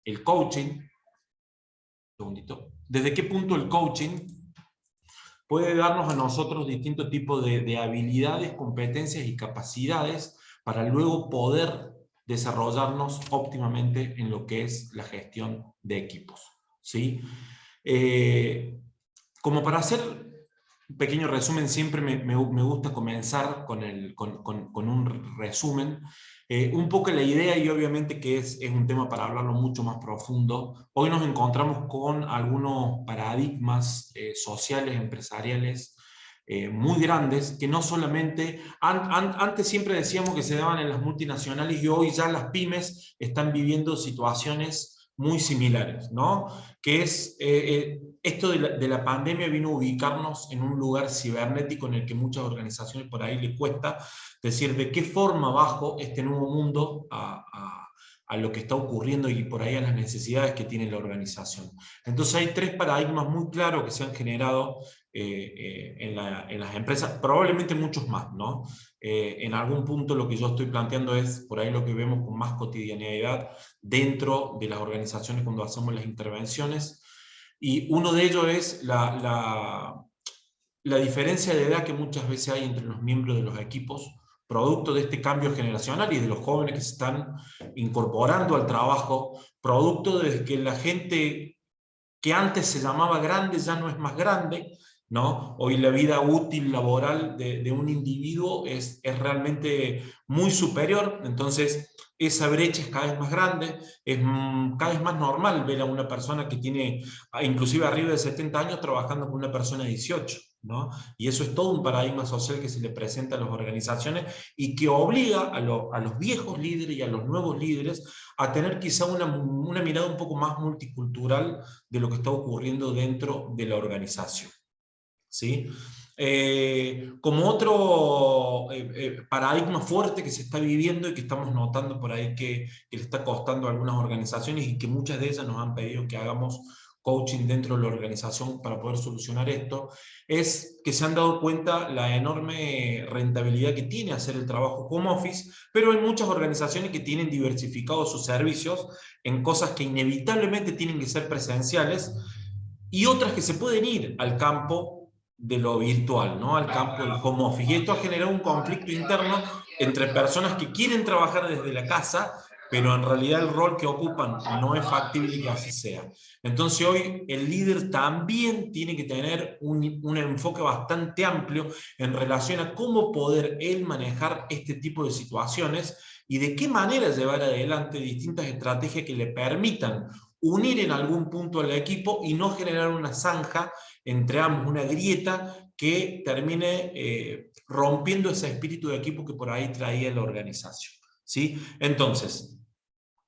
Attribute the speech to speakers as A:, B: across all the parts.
A: el coaching, desde qué punto el coaching puede darnos a nosotros distintos tipos de habilidades, competencias y capacidades para luego poder desarrollarnos óptimamente en lo que es la gestión de equipos, ¿sí? Como para hacer un pequeño resumen, siempre me gusta comenzar con un resumen. Un poco la idea, y obviamente que es un tema para hablarlo mucho más profundo. Hoy nos encontramos con algunos paradigmas sociales, empresariales, muy grandes, que no solamente, antes siempre decíamos que se daban en las multinacionales, y hoy ya las pymes están viviendo situaciones muy similares, ¿no? Que es, esto de la pandemia vino a ubicarnos en un lugar cibernético en el que muchas organizaciones por ahí les cuesta decir de qué forma bajo este nuevo mundo a lo que está ocurriendo y por ahí a las necesidades que tiene la organización. Entonces hay tres paradigmas muy claros que se han generado en las empresas, probablemente muchos más, ¿no? En algún punto lo que yo estoy planteando es por ahí lo que vemos con más cotidianidad dentro de las organizaciones cuando hacemos las intervenciones, y uno de ellos es la diferencia de edad que muchas veces hay entre los miembros de los equipos, producto de este cambio generacional y de los jóvenes que se están incorporando al trabajo, producto de que la gente que antes se llamaba grande ya no es más grande, ¿no? Hoy la vida útil laboral de un individuo es realmente muy superior, entonces esa brecha es cada vez más grande, es cada vez más normal ver a una persona que tiene inclusive arriba de 70 años trabajando con una persona de 18, ¿no? Y eso es todo un paradigma social que se le presenta a las organizaciones y que obliga a los viejos líderes y a los nuevos líderes a tener quizá una mirada un poco más multicultural de lo que está ocurriendo dentro de la organización, ¿sí? Como otro paradigma fuerte que se está viviendo y que estamos notando por ahí que le está costando a algunas organizaciones y que muchas de ellas nos han pedido que hagamos coaching dentro de la organización para poder solucionar esto, es que se han dado cuenta la enorme rentabilidad que tiene hacer el trabajo home office, pero hay muchas organizaciones que tienen diversificados sus servicios en cosas que inevitablemente tienen que ser presenciales, y otras que se pueden ir al campo de lo virtual, ¿no? Al campo del home office. Y esto ha generado un conflicto interno entre personas que quieren trabajar desde la casa, pero en realidad el rol que ocupan no es factible que así sea. Entonces hoy el líder también tiene que tener un enfoque bastante amplio en relación a cómo poder él manejar este tipo de situaciones y de qué manera llevar adelante distintas estrategias que le permitan unir en algún punto al equipo y no generar una zanja entre ambos, una grieta que termine rompiendo ese espíritu de equipo que por ahí traía la organización, ¿sí? Entonces,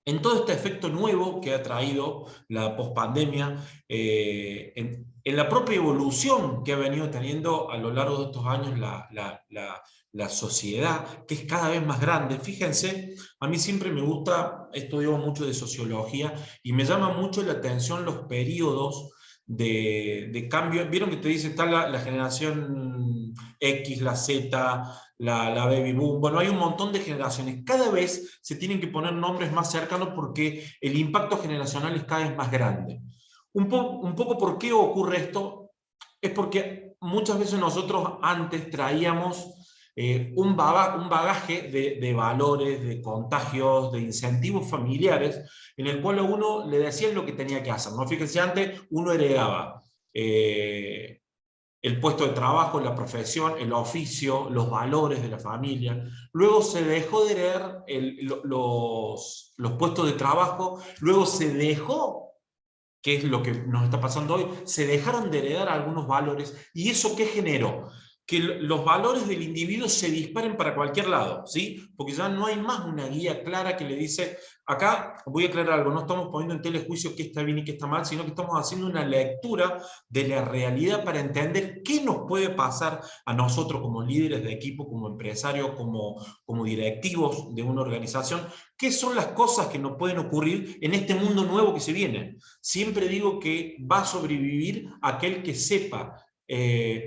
A: en todo este efecto nuevo que ha traído la pospandemia, en la propia evolución que ha venido teniendo a lo largo de estos años la sociedad, que es cada vez más grande. Fíjense, a mí siempre me gusta, estudio mucho de sociología, y me llama mucho la atención los periodos de cambio. Vieron que te dice, está la generación X, la Z, la baby boom, bueno, hay un montón de generaciones. Cada vez se tienen que poner nombres más cercanos porque el impacto generacional es cada vez más grande. Un poco ¿por qué ocurre esto? Es porque muchas veces nosotros antes traíamos un bagaje de valores, de contagios, de incentivos familiares, en el cual a uno le decían lo que tenía que hacer, ¿no? Fíjense, antes uno heredaba el puesto de trabajo, la profesión, el oficio, los valores de la familia. Luego se dejó de heredar los puestos de trabajo, luego se dejó, que es lo que nos está pasando hoy, se dejaron de heredar algunos valores, y eso ¿qué generó? Que los valores del individuo se disparen para cualquier lado, ¿sí? Porque ya no hay más una guía clara que le dice, acá voy a aclarar algo, no estamos poniendo en telejuicio qué está bien y qué está mal, sino que estamos haciendo una lectura de la realidad para entender qué nos puede pasar a nosotros como líderes de equipo, como empresarios, como directivos de una organización, qué son las cosas que nos pueden ocurrir en este mundo nuevo que se viene. Siempre digo que va a sobrevivir aquel que sepa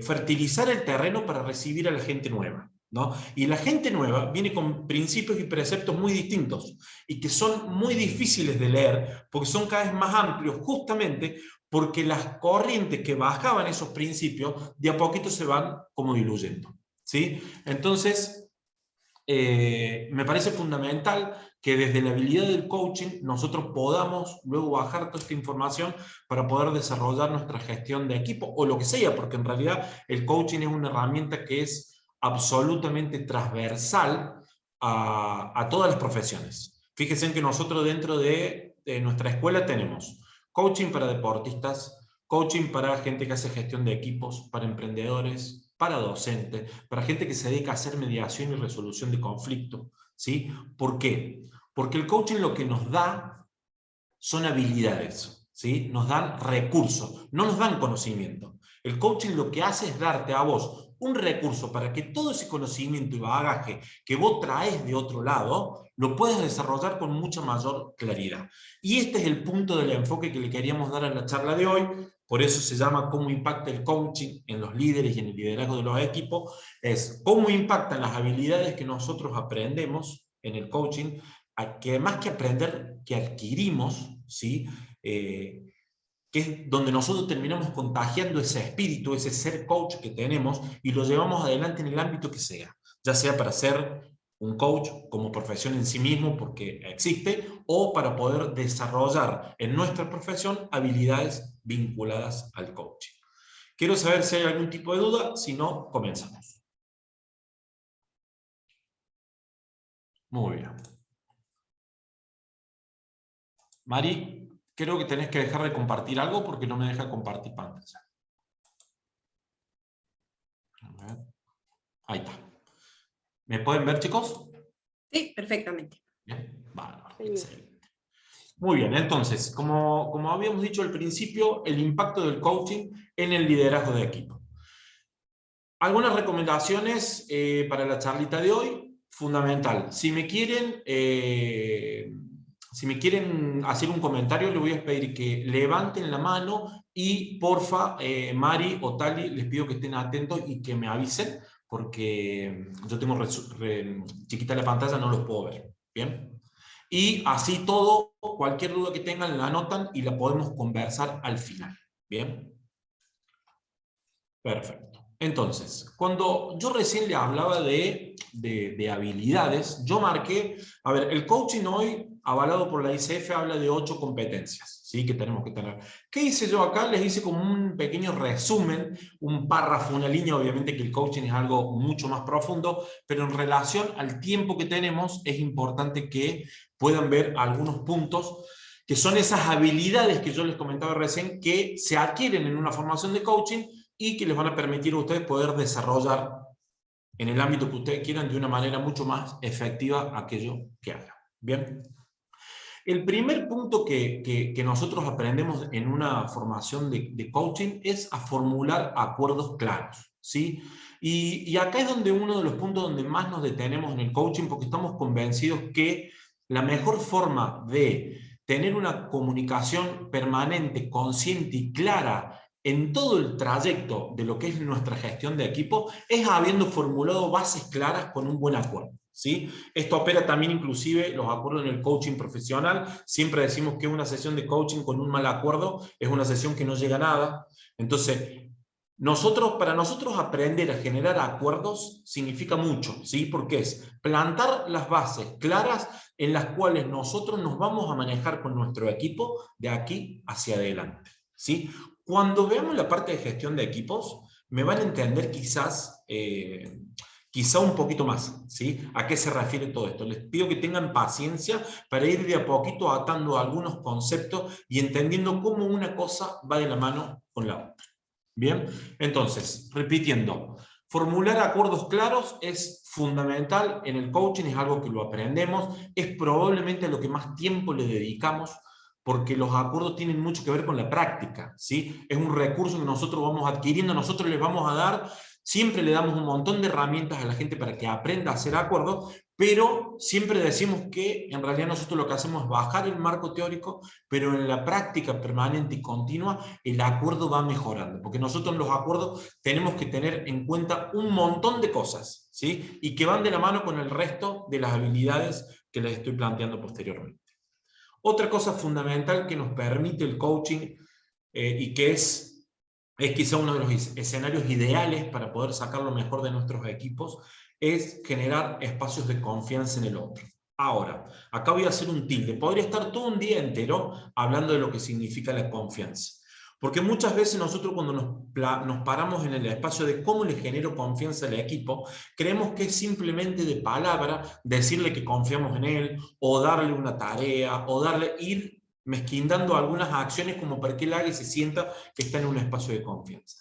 A: fertilizar el terreno para recibir a la gente nueva, ¿no? Y la gente nueva viene con principios y preceptos muy distintos y que son muy difíciles de leer porque son cada vez más amplios, justamente porque las corrientes que bajaban esos principios de a poquito se van como diluyendo, ¿sí? Entonces, me parece fundamental que desde la habilidad del coaching nosotros podamos luego bajar toda esta información para poder desarrollar nuestra gestión de equipo o lo que sea, porque en realidad el coaching es una herramienta que es absolutamente transversal a todas las profesiones. Fíjense en que nosotros dentro de nuestra escuela tenemos coaching para deportistas, coaching para gente que hace gestión de equipos, para emprendedores, para docentes, para gente que se dedica a hacer mediación y resolución de conflictos, ¿sí? ¿Por qué? Porque el coaching lo que nos da son habilidades, ¿sí? Nos dan recursos, no nos dan conocimiento. El coaching lo que hace es darte a vos un recurso para que todo ese conocimiento y bagaje que vos traes de otro lado, lo puedas desarrollar con mucha mayor claridad. Y este es el punto del enfoque que le queríamos dar a la charla de hoy. Por eso se llama cómo impacta el coaching en los líderes y en el liderazgo de los equipos, es cómo impactan las habilidades que nosotros aprendemos en el coaching, que más que aprender, que adquirimos, ¿sí? Que es donde nosotros terminamos contagiando ese espíritu, ese ser coach que tenemos y lo llevamos adelante en el ámbito que sea, ya sea para ser un coach como profesión en sí mismo porque existe, o para poder desarrollar en nuestra profesión habilidades vinculadas al coaching. Quiero saber si hay algún tipo de duda, si no, comenzamos. Muy bien. Mari, creo que tenés que dejar de compartir algo porque no me deja compartir pantalla. A ver. Ahí está. ¿Me pueden ver, chicos?
B: Sí, perfectamente.
A: Bien, bárbaro, excelente. Muy bien, entonces, como habíamos dicho al principio, el impacto del coaching en el liderazgo de equipo. Algunas recomendaciones para la charlita de hoy, fundamental. Si me quieren hacer un comentario, les voy a pedir que levanten la mano y porfa, Mari o Tali, les pido que estén atentos y que me avisen, porque yo tengo chiquita la pantalla, no los puedo ver. ¿Bien? Y así todo, cualquier duda que tengan la anotan y la podemos conversar al final. ¿Bien? Perfecto. Entonces, cuando yo recién le hablaba de habilidades, yo marqué, a ver, el coaching hoy, avalado por la ICF, habla de 8 competencias, ¿sí? Que tenemos que tener. ¿Qué hice yo acá? Les hice como un pequeño resumen, un párrafo, una línea, obviamente que el coaching es algo mucho más profundo, pero en relación al tiempo que tenemos, es importante que puedan ver algunos puntos que son esas habilidades que yo les comentaba recién, que se adquieren en una formación de coaching, y que les van a permitir a ustedes poder desarrollar en el ámbito que ustedes quieran de una manera mucho más efectiva aquello que hagan. ¿Bien? El primer punto que nosotros aprendemos en una formación de coaching es a formular acuerdos claros, ¿sí? Y acá es donde uno de los puntos donde más nos detenemos en el coaching, porque estamos convencidos que la mejor forma de tener una comunicación permanente, consciente y clara en todo el trayecto de lo que es nuestra gestión de equipo es habiendo formulado bases claras con un buen acuerdo, ¿sí? Esto opera también inclusive los acuerdos en el coaching profesional. Siempre decimos que una sesión de coaching con un mal acuerdo es una sesión que no llega a nada. Entonces, para nosotros aprender a generar acuerdos significa mucho, ¿sí? Porque es plantar las bases claras en las cuales nosotros nos vamos a manejar con nuestro equipo de aquí hacia adelante, ¿sí? Cuando veamos la parte de gestión de equipos, me van a entender quizás un poquito más, ¿sí? ¿A qué se refiere todo esto? Les pido que tengan paciencia para ir de a poquito atando algunos conceptos y entendiendo cómo una cosa va de la mano con la otra. Bien, entonces, repitiendo, formular acuerdos claros es fundamental en el coaching, es algo que lo aprendemos, es probablemente a lo que más tiempo le dedicamos, porque los acuerdos tienen mucho que ver con la práctica, ¿sí? Es un recurso que nosotros vamos adquiriendo, nosotros les vamos a dar, siempre le damos un montón de herramientas a la gente para que aprenda a hacer acuerdos, pero siempre decimos que en realidad nosotros lo que hacemos es bajar el marco teórico, pero en la práctica permanente y continua el acuerdo va mejorando, porque nosotros en los acuerdos tenemos que tener en cuenta un montón de cosas, ¿sí? Y que van de la mano con el resto de las habilidades que les estoy planteando posteriormente. Otra cosa fundamental que nos permite el coaching y que es quizá uno de los escenarios ideales para poder sacar lo mejor de nuestros equipos, es generar espacios de confianza en el otro. Ahora, acá voy a hacer un tilde. Podría estar todo un día entero hablando de lo que significa la confianza. Porque muchas veces nosotros cuando nos paramos en el espacio de cómo le genero confianza al equipo, creemos que es simplemente de palabra decirle que confiamos en él, o darle una tarea, o ir mezquindando algunas acciones como para que él haga y se sienta que está en un espacio de confianza.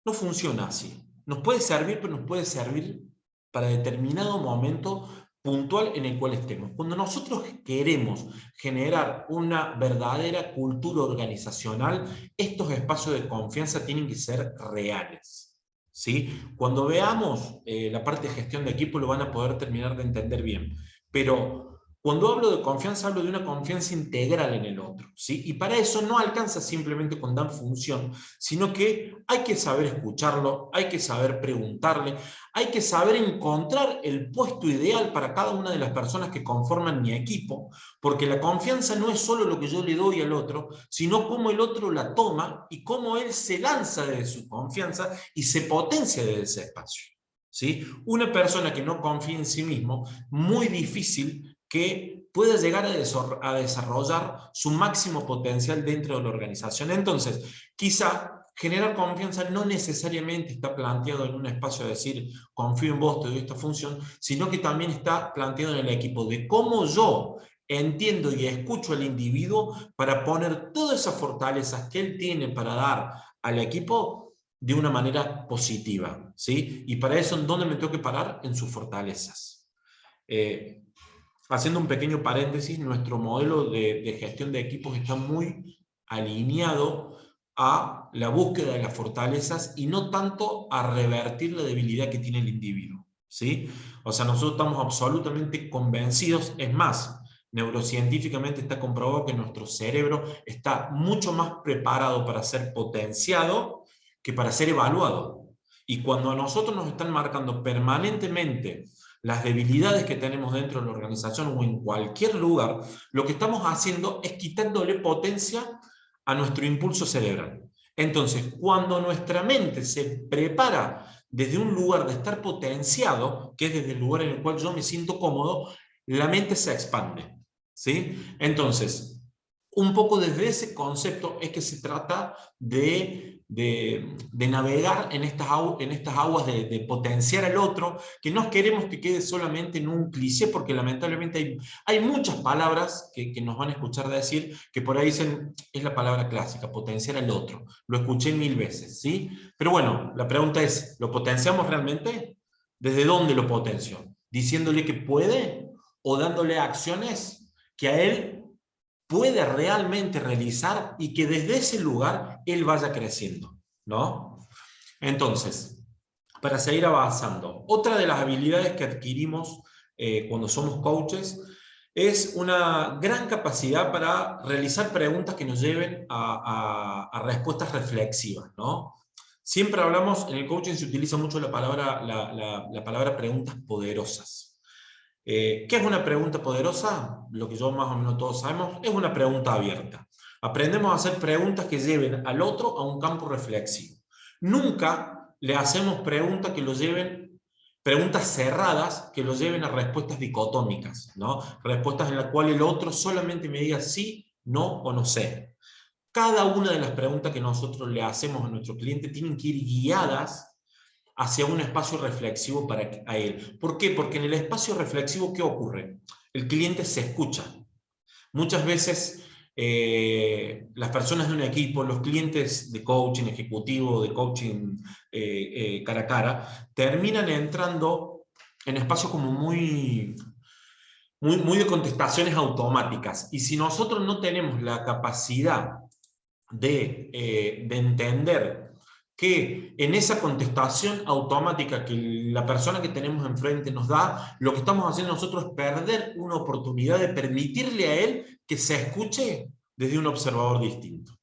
A: No funciona así. Nos puede servir, pero nos puede servir para determinado momento puntual en el cual estemos. Cuando nosotros queremos generar una verdadera cultura organizacional, estos espacios de confianza tienen que ser reales, ¿sí? Cuando veamos la parte de gestión de equipo lo van a poder terminar de entender bien, pero cuando hablo de confianza, hablo de una confianza integral en el otro, ¿sí? Y para eso no alcanza simplemente con dar función, sino que hay que saber escucharlo, hay que saber preguntarle, hay que saber encontrar el puesto ideal para cada una de las personas que conforman mi equipo, porque la confianza no es solo lo que yo le doy al otro, sino cómo el otro la toma y cómo él se lanza desde su confianza y se potencia desde ese espacio, ¿sí? Una persona que no confía en sí mismo, muy difícil que pueda llegar a desarrollar su máximo potencial dentro de la organización. Entonces, quizá generar confianza no necesariamente está planteado en un espacio de decir, confío en vos, te doy esta función, sino que también está planteado en el equipo de cómo yo entiendo y escucho al individuo para poner todas esas fortalezas que él tiene para dar al equipo de una manera positiva, ¿sí? Y para eso, ¿en dónde me tengo que parar? En sus fortalezas. Haciendo un pequeño paréntesis, nuestro modelo de gestión de equipos está muy alineado a la búsqueda de las fortalezas y no tanto a revertir la debilidad que tiene el individuo, ¿sí? O sea, nosotros estamos absolutamente convencidos, es más, neurocientíficamente está comprobado que nuestro cerebro está mucho más preparado para ser potenciado que para ser evaluado. Y cuando a nosotros nos están marcando permanentemente las debilidades que tenemos dentro de la organización o en cualquier lugar, lo que estamos haciendo es quitándole potencia a nuestro impulso cerebral. Entonces, cuando nuestra mente se prepara desde un lugar de estar potenciado, que es desde el lugar en el cual yo me siento cómodo, la mente se expande, ¿sí? Entonces, un poco desde ese concepto es que se trata de navegar en estas aguas, de potenciar al otro, que no queremos que quede solamente en un cliché, porque lamentablemente hay muchas palabras que nos van a escuchar decir, que por ahí dicen, es la palabra clásica, potenciar al otro. Lo escuché 1000 veces, ¿sí? Pero bueno, la pregunta es, ¿lo potenciamos realmente? ¿Desde dónde lo potencio? ¿Diciéndole que puede? ¿O dándole acciones que a él puede realmente realizar y que desde ese lugar él vaya creciendo, ¿no? Entonces, para seguir avanzando, otra de las habilidades que adquirimos cuando somos coaches es una gran capacidad para realizar preguntas que nos lleven a respuestas reflexivas, ¿no? Siempre hablamos, en el coaching se utiliza mucho la palabra preguntas poderosas. ¿Qué es una pregunta poderosa? Lo que yo más o menos todos sabemos, es una pregunta abierta. Aprendemos a hacer preguntas que lleven al otro a un campo reflexivo. Nunca le hacemos preguntas que lo lleven, preguntas cerradas que lo lleven a respuestas dicotómicas, ¿no? Respuestas en las cuales el otro solamente me diga sí, no o no sé. Cada una de las preguntas que nosotros le hacemos a nuestro cliente tienen que ir guiadas hacia un espacio reflexivo para a él. ¿Por qué? Porque en el espacio reflexivo, ¿qué ocurre? El cliente se escucha. Muchas veces las personas de un equipo, los clientes de coaching ejecutivo, de coaching cara a cara, terminan entrando en espacios como muy de contestaciones automáticas. Y si nosotros no tenemos la capacidad de entender que en esa contestación automática que la persona que tenemos enfrente nos da, lo que estamos haciendo nosotros es perder una oportunidad de permitirle a él que se escuche desde un observador distinto,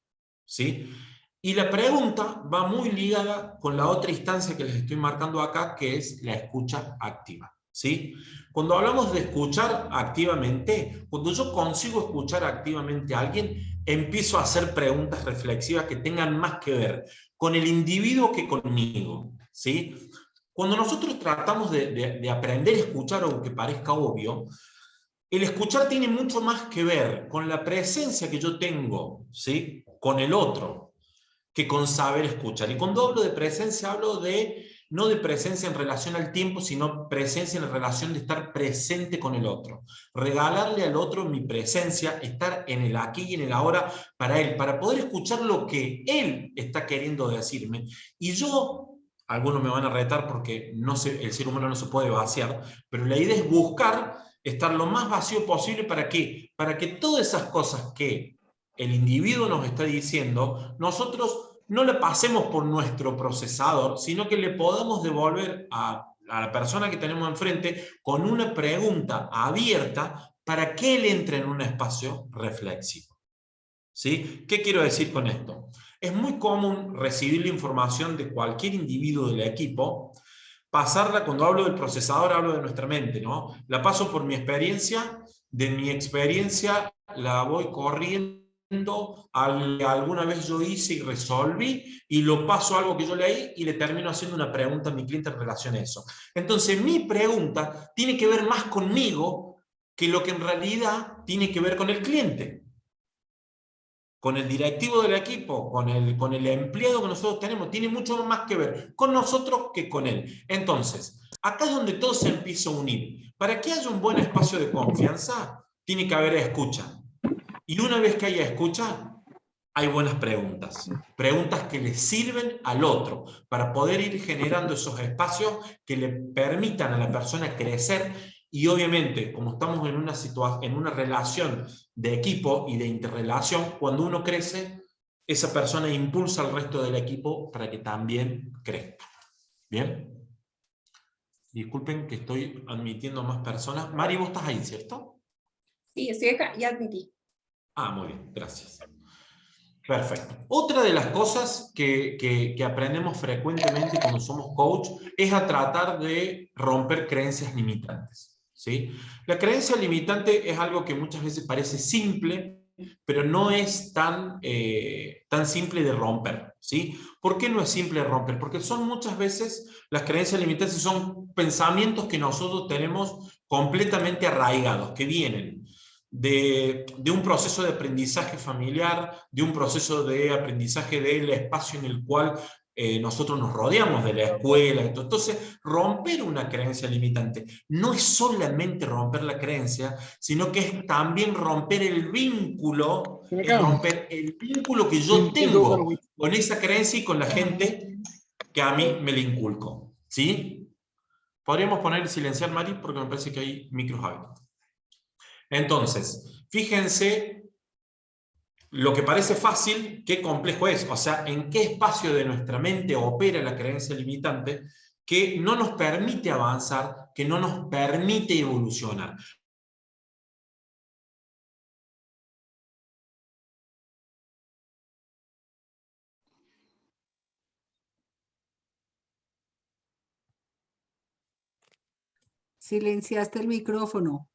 A: ¿sí? Y la pregunta va muy ligada con la otra instancia que les estoy marcando acá, que es la escucha activa, ¿sí? Cuando hablamos de escuchar activamente, cuando yo consigo escuchar activamente a alguien, empiezo a hacer preguntas reflexivas que tengan más que ver con el individuo que conmigo, ¿sí? Cuando nosotros tratamos de aprender a escuchar, aunque parezca obvio, el escuchar tiene mucho más que ver con la presencia que yo tengo, ¿sí? Con el otro, que con saber escuchar. Y cuando hablo de presencia, hablo de no de presencia en relación al tiempo, sino presencia en relación de estar presente con el otro. Regalarle al otro mi presencia, estar en el aquí y en el ahora para él, para poder escuchar lo que él está queriendo decirme. Y yo, algunos me van a retar porque no sé, el ser humano no se puede vaciar, pero la idea es buscar estar lo más vacío posible. ¿Para qué? Para que todas esas cosas que el individuo nos está diciendo, nosotros no le pasemos por nuestro procesador, sino que le podamos devolver a la persona que tenemos enfrente con una pregunta abierta para que él entre en un espacio reflexivo, ¿sí? ¿Qué quiero decir con esto? Es muy común recibir la información de cualquier individuo del equipo, pasarla, cuando hablo del procesador hablo de nuestra mente, ¿no? La paso por mi experiencia, de mi experiencia la voy corriendo alguna vez yo hice y resolví, y lo paso a algo que yo leí y le termino haciendo una pregunta a mi cliente en relación a eso. Entonces mi pregunta tiene que ver más conmigo que lo que en realidad tiene que ver con el cliente, con el directivo del equipo, con el empleado que nosotros tenemos. Tiene mucho más que ver con nosotros que con él. Entonces, acá es donde todo se empieza a unir. Para que haya un buen espacio de confianza, tiene que haber escucha. Y una vez que haya escucha, hay buenas preguntas. Preguntas que le sirven al otro para poder ir generando esos espacios que le permitan a la persona crecer. Y obviamente, como estamos en una relación de equipo y de interrelación, cuando uno crece, esa persona impulsa al resto del equipo para que también crezca. ¿Bien? Disculpen que estoy admitiendo más personas. Mari, vos estás ahí, ¿cierto?
B: Sí, estoy acá, ya admití.
A: Ah, muy bien, gracias. Perfecto. Otra de las cosas que aprendemos frecuentemente cuando somos coach es a tratar de romper creencias limitantes, ¿sí? La creencia limitante es algo que muchas veces parece simple, pero no es tan simple de romper, ¿sí? ¿Por qué no es simple de romper? Porque son muchas veces las creencias limitantes son pensamientos que nosotros tenemos completamente arraigados, que vienen de un proceso de aprendizaje familiar, de un proceso de aprendizaje del espacio en el cual nosotros nos rodeamos, de la escuela. Entonces, romper una creencia limitante no es solamente romper la creencia, sino que es también romper el vínculo, es romper el vínculo que yo tengo con esa creencia y con la gente que a mí me la inculco, ¿sí? Podríamos poner silenciar, Mari, porque me parece que hay micros abiertos. Entonces, fíjense lo que parece fácil, qué complejo es. O sea, en qué espacio de nuestra mente opera la creencia limitante que no nos permite avanzar, que no nos permite evolucionar.
C: Silenciaste el micrófono.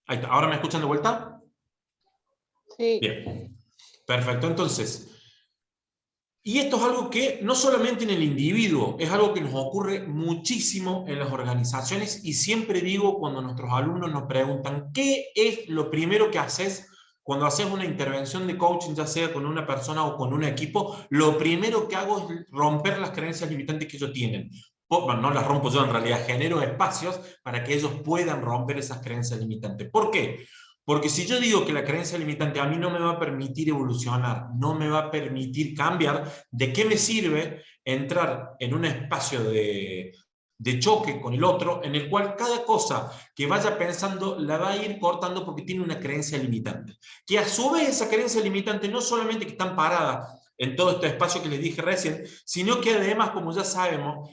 A: Ahí está. ¿Ahora me escuchan de vuelta?
D: Sí.
A: Bien. Perfecto. Entonces, y esto es algo que no solamente en el individuo, es algo que nos ocurre muchísimo en las organizaciones, y siempre digo cuando nuestros alumnos nos preguntan ¿qué es lo primero que haces cuando haces una intervención de coaching, ya sea con una persona o con un equipo? Lo primero que hago es romper las creencias limitantes que ellos tienen. Bueno, no las rompo yo, en realidad genero espacios para que ellos puedan romper esas creencias limitantes. ¿Por qué? Porque si yo digo que la creencia limitante a mí no me va a permitir evolucionar, no me va a permitir cambiar, ¿de qué me sirve entrar en un espacio de de choque con el otro, en el cual cada cosa que vaya pensando la va a ir cortando porque tiene una creencia limitante. Que a su vez esa creencia limitante no solamente que están paradas en todo este espacio que les dije recién, sino que además, como ya sabemos,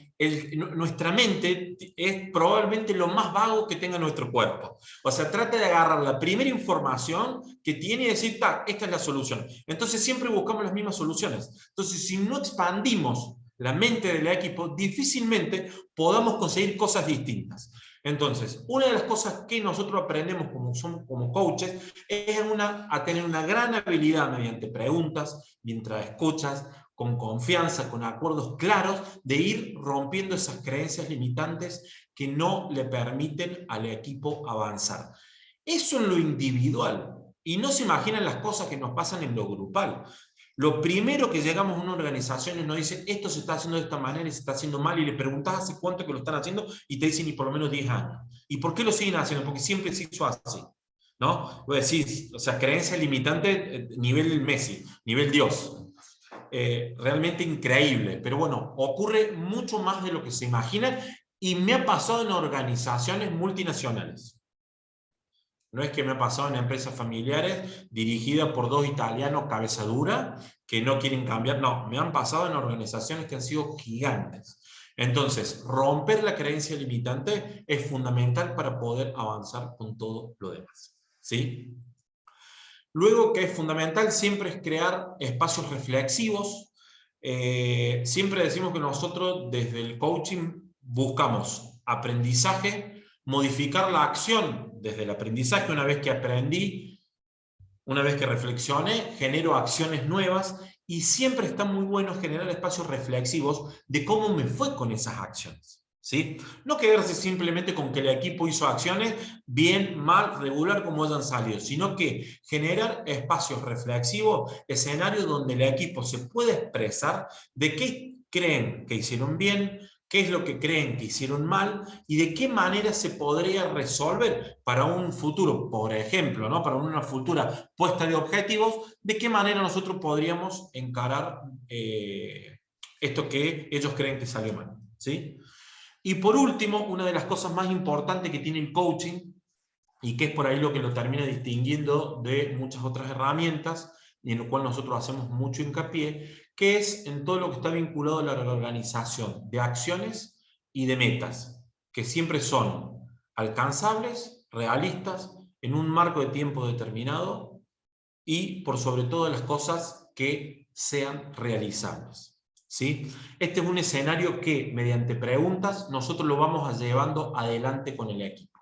A: nuestra mente es probablemente lo más vago que tenga nuestro cuerpo. O sea, trata de agarrar la primera información que tiene y decir, esta es la solución. Entonces siempre buscamos las mismas soluciones. Entonces, si no expandimos la mente del equipo, difícilmente podamos conseguir cosas distintas. Entonces, una de las cosas que nosotros aprendemos como coaches es a tener una gran habilidad mediante preguntas, mientras escuchas, con confianza, con acuerdos claros, de ir rompiendo esas creencias limitantes que no le permiten al equipo avanzar. Eso en lo individual. Y no se imaginan las cosas que nos pasan en lo grupal. Lo primero que llegamos a una organización y nos dicen, esto se está haciendo de esta manera y se está haciendo mal, y le preguntas hace cuánto que lo están haciendo y te dicen, y por lo menos 10 años. ¿Y por qué lo siguen haciendo? Porque siempre se hizo así. ¿No? Vos decís, o sea, creencia limitante, nivel Messi, nivel Dios. Realmente increíble, pero bueno, ocurre mucho más de lo que se imagina y me ha pasado en organizaciones multinacionales. No es que me ha pasado en empresas familiares dirigidas por dos italianos cabeza dura que no quieren cambiar, no, me han pasado en organizaciones que han sido gigantes. Entonces, romper la creencia limitante es fundamental para poder avanzar con todo lo demás. ¿Sí? Luego, que es fundamental siempre es crear espacios reflexivos. Siempre decimos que nosotros desde el coaching buscamos aprendizaje, modificar la acción desde el aprendizaje. Una vez que aprendí, una vez que reflexioné, genero acciones nuevas y siempre está muy bueno generar espacios reflexivos de cómo me fue con esas acciones. ¿Sí? No quedarse simplemente con que el equipo hizo acciones bien, mal, regular, como hayan salido, sino que generar espacios reflexivos, escenarios donde el equipo se pueda expresar de qué creen que hicieron bien, qué es lo que creen que hicieron mal y de qué manera se podría resolver para un futuro, por ejemplo, ¿no? Para una futura puesta de objetivos, de qué manera nosotros podríamos encarar esto que ellos creen que salió mal. ¿Sí? Y por último, una de las cosas más importantes que tiene el coaching, y que es por ahí lo que lo termina distinguiendo de muchas otras herramientas, y en lo cual nosotros hacemos mucho hincapié, que es en todo lo que está vinculado a la organización de acciones y de metas, que siempre son alcanzables, realistas, en un marco de tiempo determinado, y por sobre todo las cosas que sean realizables. ¿Sí? Este es un escenario que, mediante preguntas, nosotros lo vamos llevando adelante con el equipo.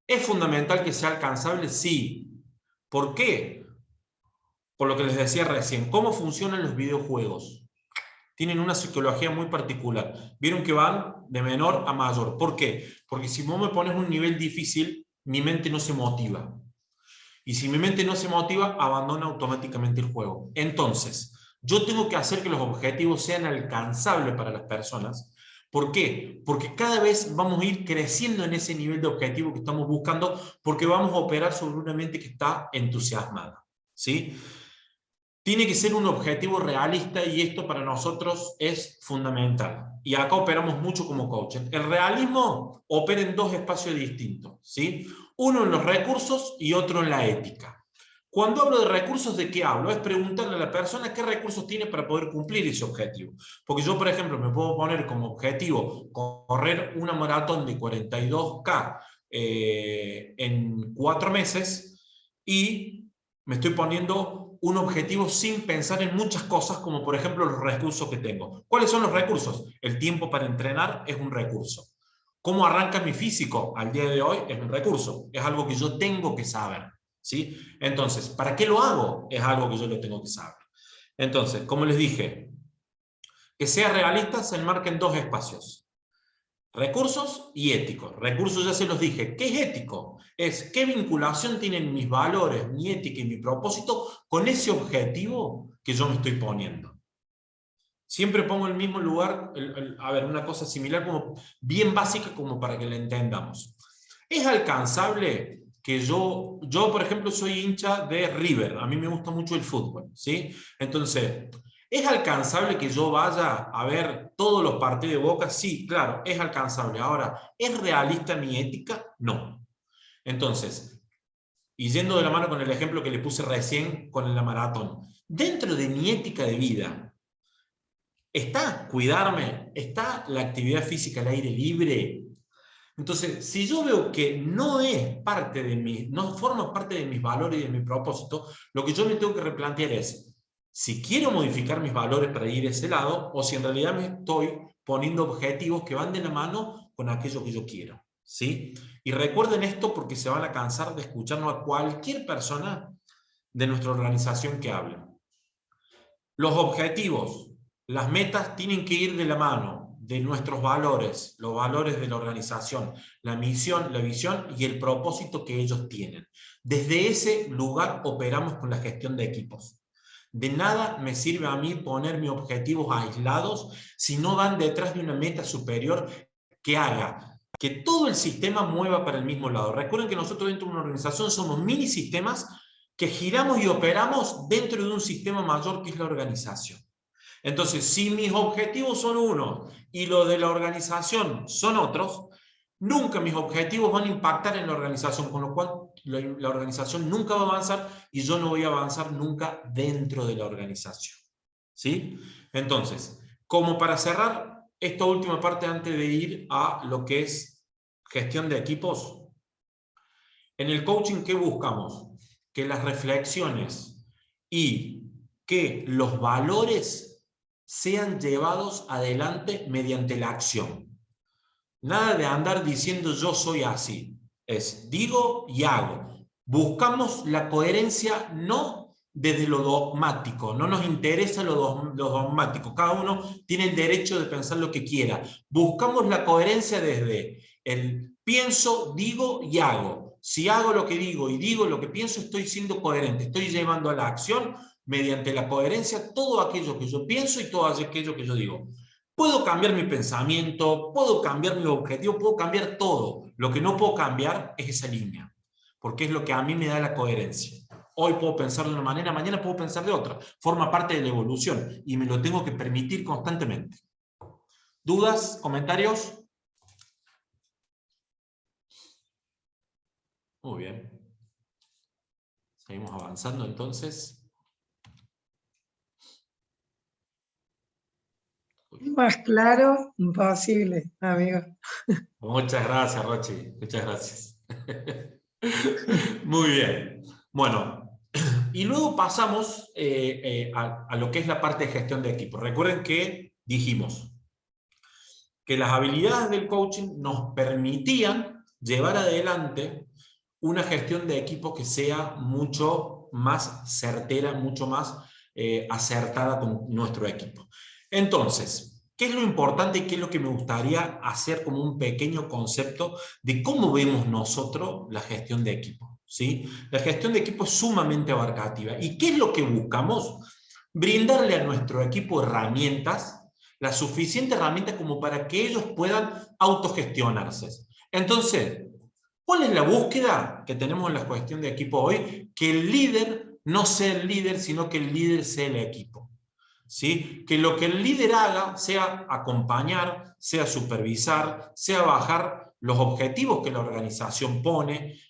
A: ¿Es fundamental que sea alcanzable? Sí. ¿Por qué? Por lo que les decía recién, ¿cómo funcionan los videojuegos? Tienen una psicología muy particular. Vieron que van de menor a mayor. ¿Por qué? Porque si vos me pones un nivel difícil, mi mente no se motiva. Y si mi mente no se motiva, abandona automáticamente el juego. Entonces, yo tengo que hacer que los objetivos sean alcanzables para las personas. ¿Por qué? Porque cada vez vamos a ir creciendo en ese nivel de objetivo que estamos buscando, porque vamos a operar sobre una mente que está entusiasmada. ¿Sí? Tiene que ser un objetivo realista y esto para nosotros es fundamental. Y acá operamos mucho como coach. El realismo opera en dos espacios distintos, ¿sí? Uno en los recursos y otro en la ética. Cuando hablo de recursos, ¿de qué hablo? Es preguntarle a la persona qué recursos tiene para poder cumplir ese objetivo. Porque yo, por ejemplo, me puedo poner como objetivo correr una maratón de 42K en 4 meses y me estoy poniendo un objetivo sin pensar en muchas cosas, como por ejemplo los recursos que tengo. ¿Cuáles son los recursos? El tiempo para entrenar es un recurso. ¿Cómo arranca mi físico al día de hoy? Es un recurso. Es algo que yo tengo que saber. ¿Sí? Entonces, ¿para qué lo hago? Es algo que yo lo tengo que saber. Entonces, como les dije, que sea realista se enmarca en dos espacios. Recursos y éticos. Recursos ya se los dije. ¿Qué es ético? Es qué vinculación tienen mis valores, mi ética y mi propósito con ese objetivo que yo me estoy poniendo. Siempre pongo el mismo lugar, a ver, una cosa similar, como bien básica como para que la entendamos. ¿Es alcanzable que yo, por ejemplo, soy hincha de River? A mí me gusta mucho el fútbol, ¿sí? Entonces, ¿Es alcanzable que yo vaya a ver todos los partidos de Boca? Sí, claro, es alcanzable. Ahora, ¿es realista mi ética? No. Entonces, y yendo de la mano con el ejemplo que le puse recién con la maratón, dentro de mi ética de vida, ¿está cuidarme? ¿Está la actividad física al aire libre? Entonces, si yo veo que no es parte de mí, no forma parte de mis valores y de mi propósito, lo que yo me tengo que replantear es si quiero modificar mis valores para ir a ese lado, o si en realidad me estoy poniendo objetivos que van de la mano con aquello que yo quiero, ¿sí? Y recuerden esto porque se van a cansar de escucharnos a cualquier persona de nuestra organización que hable. Los objetivos, las metas tienen que ir de la mano de nuestros valores, los valores de la organización, la misión, la visión y el propósito que ellos tienen. Desde ese lugar operamos con la gestión de equipos. De nada me sirve a mí poner mis objetivos aislados si no van detrás de una meta superior que haga que todo el sistema mueva para el mismo lado. Recuerden que nosotros dentro de una organización somos mini sistemas que giramos y operamos dentro de un sistema mayor que es la organización. Entonces, si mis objetivos son unos y los de la organización son otros, nunca mis objetivos van a impactar en la organización, con lo cual la organización nunca va a avanzar y yo no voy a avanzar nunca dentro de la organización. ¿Sí? Entonces, como para cerrar esta última parte antes de ir a lo que es gestión de equipos, en el coaching, ¿qué buscamos? Que las reflexiones y que los valores sean llevados adelante mediante la acción. Nada de andar diciendo yo soy así. Es digo y hago. Buscamos la coherencia no desde lo dogmático, no nos interesa lo dogmático. Cada uno tiene el derecho de pensar lo que quiera. Buscamos la coherencia desde el pienso, digo y hago. Si hago lo que digo y digo lo que pienso, estoy siendo coherente, estoy llevando a la acción mediante la coherencia todo aquello que yo pienso y todo aquello que yo digo. Puedo cambiar mi pensamiento, puedo cambiar mi objetivo, puedo cambiar todo. Lo que no puedo cambiar es esa línea, porque es lo que a mí me da la coherencia. Hoy puedo pensar de una manera, mañana puedo pensar de otra. Forma parte de la evolución y me lo tengo que permitir constantemente. ¿Dudas? ¿Comentarios? Muy bien. Seguimos avanzando entonces.
D: Más claro, imposible, amigo.
A: Muchas gracias, Rochi. Muchas gracias. Muy bien. Bueno, y luego pasamos a lo que es la parte de gestión de equipo. Recuerden que dijimos que las habilidades del coaching nos permitían llevar adelante una gestión de equipo que sea mucho más certera, mucho más acertada con nuestro equipo. Entonces, ¿qué es lo importante y qué es lo que me gustaría hacer como un pequeño concepto de cómo vemos nosotros la gestión de equipo? ¿Sí? La gestión de equipo es sumamente abarcativa. ¿Y qué es lo que buscamos? Brindarle a nuestro equipo herramientas, la suficiente herramienta como para que ellos puedan autogestionarse. Entonces, ¿cuál es la búsqueda que tenemos en la cuestión de equipo hoy? Que el líder no sea el líder, sino que el líder sea el equipo. ¿Sí? Que lo que el líder haga sea acompañar, sea supervisar, sea bajar los objetivos que la organización pone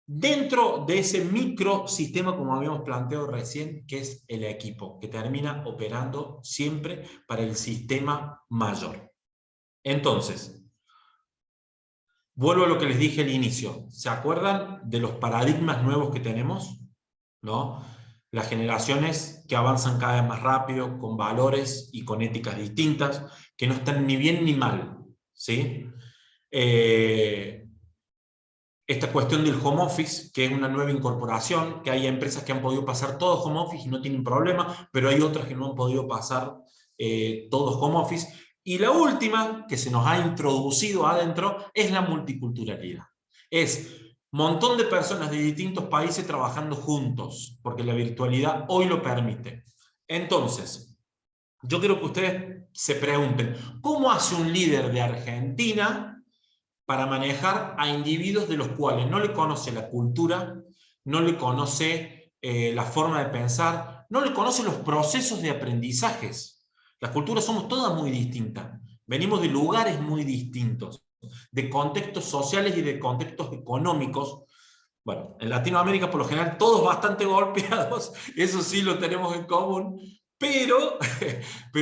A: dentro de ese microsistema, como habíamos planteado recién, que es el equipo, que termina operando siempre para el sistema mayor. Entonces, vuelvo a lo que les dije al inicio. ¿Se acuerdan de los paradigmas nuevos que tenemos? ¿No? Las generaciones que avanzan cada vez más rápido, con valores y con éticas distintas, que no están ni bien ni mal. ¿Sí? Esta cuestión del home office, que es una nueva incorporación, que hay empresas que han podido pasar todo home office y no tienen problema, pero hay otras que no han podido pasar todo home office. Y la última, que se nos ha introducido adentro, es la multiculturalidad. Es un montón de personas de distintos países trabajando juntos, porque la virtualidad hoy lo permite. Entonces, yo quiero que ustedes se pregunten, ¿cómo hace un líder de Argentina para manejar a individuos de los cuales no le conoce la cultura, no le conoce la forma de pensar, no le conoce los procesos de aprendizajes. Las culturas somos todas muy distintas. Venimos de lugares muy distintos, de contextos sociales y de contextos económicos. Bueno, en Latinoamérica por lo general todos bastante golpeados, eso sí lo tenemos en común, pero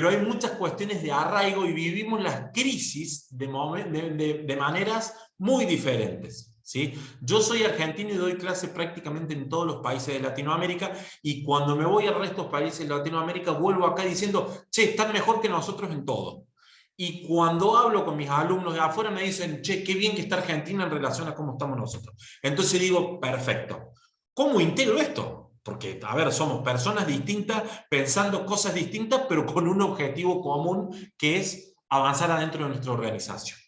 A: hay muchas cuestiones de arraigo y vivimos las crisis de maneras muy diferentes, ¿sí? Yo soy argentino y doy clase prácticamente en todos los países de Latinoamérica, y cuando me voy al resto de los países de Latinoamérica vuelvo acá diciendo, che, están mejor que nosotros en todo. Y cuando hablo con mis alumnos de afuera me dicen, che, qué bien que está Argentina en relación a cómo estamos nosotros. Entonces digo, perfecto. ¿Cómo integro esto? Porque, a ver, somos personas distintas, pensando cosas distintas, pero con un objetivo común, que es avanzar adentro de nuestra organización,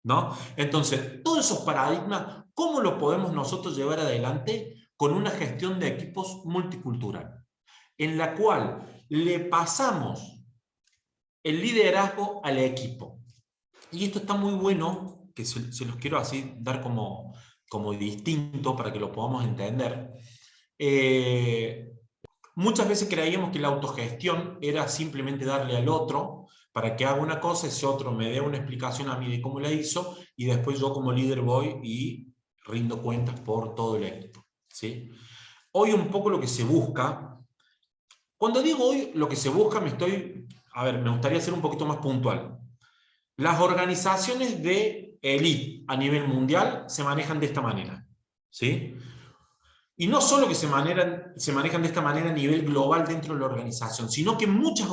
A: ¿no? Entonces, todos esos paradigmas, ¿cómo los podemos nosotros llevar adelante? Con una gestión de equipos multicultural, en la cual le pasamos el liderazgo al equipo. Y esto está muy bueno, que se los quiero así dar como distinto para que lo podamos entender. Muchas veces creíamos que la autogestión era simplemente darle al otro para que haga una cosa, ese otro me dé una explicación a mí de cómo la hizo, y después yo como líder voy y rindo cuentas por todo el equipo, ¿sí? Hoy un poco lo que se busca, cuando digo hoy lo que se busca, me gustaría ser un poquito más puntual. Las organizaciones de élite a nivel mundial se manejan de esta manera, ¿sí? Y no solo que se manejan de esta manera a nivel global dentro de la organización, sino que muchas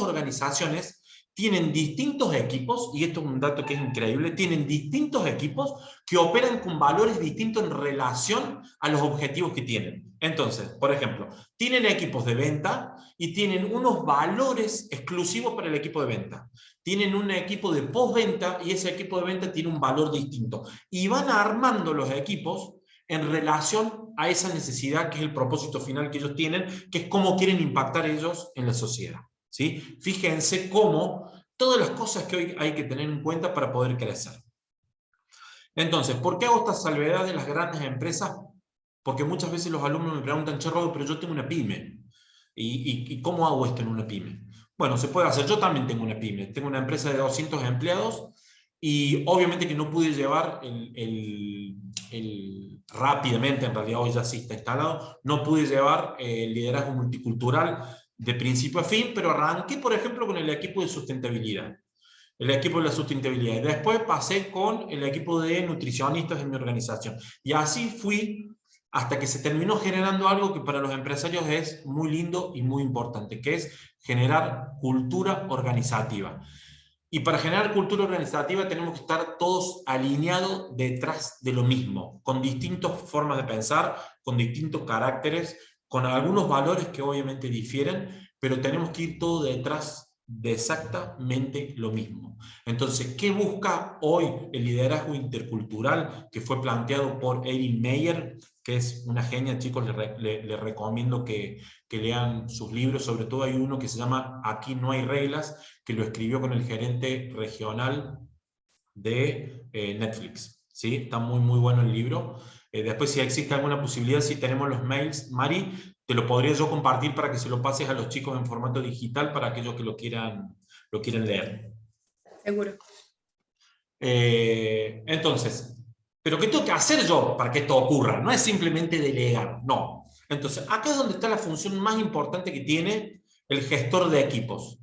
A: organizaciones tienen distintos equipos, y esto es un dato que es increíble, tienen distintos equipos que operan con valores distintos en relación a los objetivos que tienen. Entonces, por ejemplo, tienen equipos de venta y tienen unos valores exclusivos para el equipo de venta. Tienen un equipo de postventa y ese equipo de venta tiene un valor distinto. Y van armando los equipos en relación a esa necesidad que es el propósito final que ellos tienen, que es cómo quieren impactar ellos en la sociedad, ¿sí? Fíjense cómo todas las cosas que hoy hay que tener en cuenta para poder crecer. Entonces, ¿por qué hago esta salvedad de las grandes empresas? Porque muchas veces los alumnos me preguntan, che, Rodo, pero yo tengo una pyme. ¿Y cómo hago esto en una pyme? Bueno, se puede hacer. Yo también tengo una pyme. Tengo una empresa de 200 empleados y obviamente que no pude llevar rápidamente, en realidad hoy ya sí está instalado, no pude llevar el liderazgo multicultural de principio a fin, pero arranqué, por ejemplo, con el equipo de sustentabilidad. El equipo de la sustentabilidad. Y después pasé con el equipo de nutricionistas de mi organización. Y así fui hasta que se terminó generando algo que para los empresarios es muy lindo y muy importante, que es generar cultura organizativa. Y para generar cultura organizativa tenemos que estar todos alineados detrás de lo mismo, con distintas formas de pensar, con distintos caracteres, con algunos valores que obviamente difieren, pero tenemos que ir todos detrás de exactamente lo mismo. Entonces, ¿qué busca hoy el liderazgo intercultural que fue planteado por Erin Meyer, que es una genia, chicos? Les recomiendo que lean sus libros, sobre todo hay uno que se llama Aquí no hay reglas, que lo escribió con el gerente regional de Netflix, ¿sí? Está muy, muy bueno el libro. Después, si existe alguna posibilidad, si tenemos los mails, Mari, te lo podría yo compartir para que se lo pases a los chicos en formato digital para aquellos que lo quieran leer.
B: Seguro.
A: Entonces, ¿pero qué tengo que hacer yo para que esto ocurra? No es simplemente delegar, no. Entonces, acá es donde está la función más importante que tiene el gestor de equipos.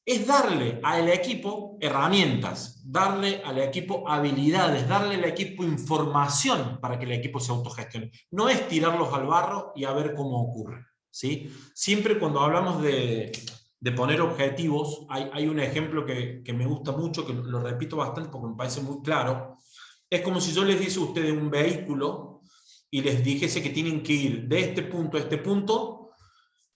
A: Es darle al equipo herramientas, darle al equipo habilidades, darle al equipo información para que el equipo se autogestione. No es tirarlos al barro y a ver cómo ocurre, ¿sí? Siempre cuando hablamos de poner objetivos, hay un ejemplo que me gusta mucho, que lo repito bastante porque me parece muy claro. Es como si yo les diese a ustedes un vehículo y les dijese que tienen que ir de este punto a este punto,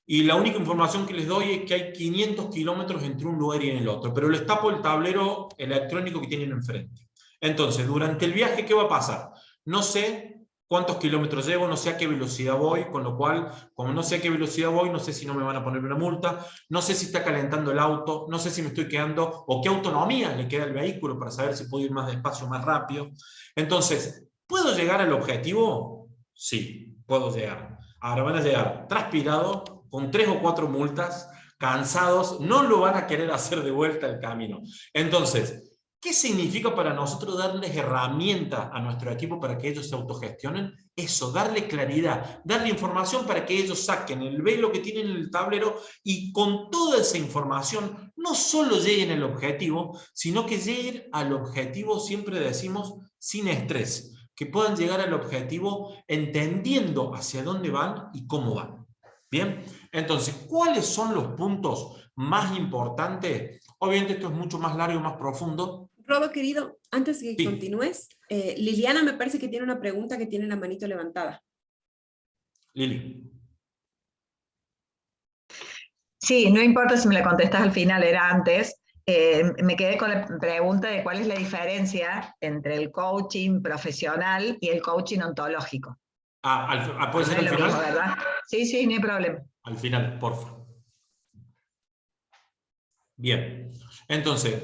A: y la única información que les doy es que hay 500 kilómetros entre un lugar y en el otro, pero les tapo el tablero electrónico que tienen enfrente. Entonces, durante el viaje, ¿qué va a pasar? No sé cuántos kilómetros llevo, no sé a qué velocidad voy, con lo cual, como no sé a qué velocidad voy, no sé si no me van a poner una multa, no sé si está calentando el auto, no sé si me estoy quedando, o qué autonomía le queda al vehículo para saber si puedo ir más despacio o más rápido. Entonces, ¿puedo llegar al objetivo? Sí, puedo llegar. Ahora van a llegar transpirados, con 3 o 4 multas, cansados, no lo van a querer hacer de vuelta el camino. Entonces, ¿qué significa para nosotros darles herramientas a nuestro equipo para que ellos se autogestionen? Eso, darle claridad, darle información para que ellos saquen el velo que tienen en el tablero y con toda esa información no solo lleguen al objetivo, sino que lleguen al objetivo, siempre decimos, sin estrés. Que puedan llegar al objetivo entendiendo hacia dónde van y cómo van. Bien, entonces, ¿cuáles son los puntos más importantes? Obviamente esto es mucho más largo y más profundo.
B: Rodo, querido, antes de que
A: Sí.
B: continúes, Liliana me parece que tiene una pregunta que tiene la manito levantada.
A: Lili.
C: Sí, no importa si me la contestas al final, era antes. Me quedé con la pregunta de cuál es la diferencia entre el coaching profesional y el coaching ontológico.
A: ¿Puede ser al
C: No es lo
A: final?
C: mismo, ¿verdad? Sí, no hay problema.
A: Al final, por favor. Bien, entonces,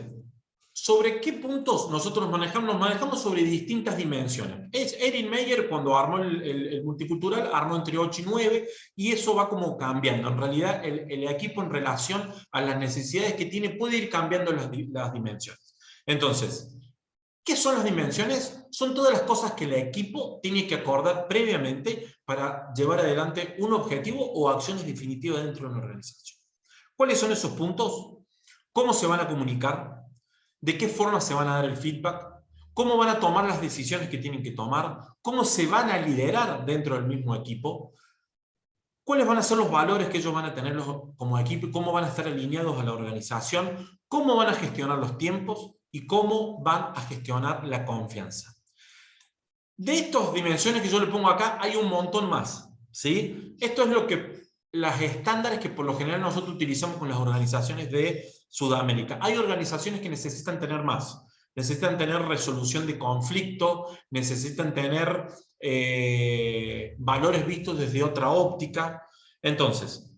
A: ¿sobre qué puntos nosotros manejamos? Nos manejamos sobre distintas dimensiones. Erin Meyer, cuando armó el multicultural, armó entre 8 y 9, y eso va como cambiando. En realidad, el equipo en relación a las necesidades que tiene puede ir cambiando las dimensiones. Entonces, ¿qué son las dimensiones? Son todas las cosas que el equipo tiene que acordar previamente para llevar adelante un objetivo o acciones definitivas dentro de una organización. ¿Cuáles son esos puntos? ¿Cómo se van a comunicar? ¿De qué forma se van a dar el feedback? ¿Cómo van a tomar las decisiones que tienen que tomar? ¿Cómo se van a liderar dentro del mismo equipo? ¿Cuáles van a ser los valores que ellos van a tener como equipo y cómo van a estar alineados a la organización? ¿Cómo van a gestionar los tiempos? Y cómo van a gestionar la confianza. De estas dimensiones que yo le pongo acá, hay un montón más, ¿sí? Esto es lo que las estándares que por lo general nosotros utilizamos con las organizaciones de Sudamérica. Hay organizaciones que necesitan tener más. Necesitan tener resolución de conflicto, necesitan tener valores vistos desde otra óptica. Entonces,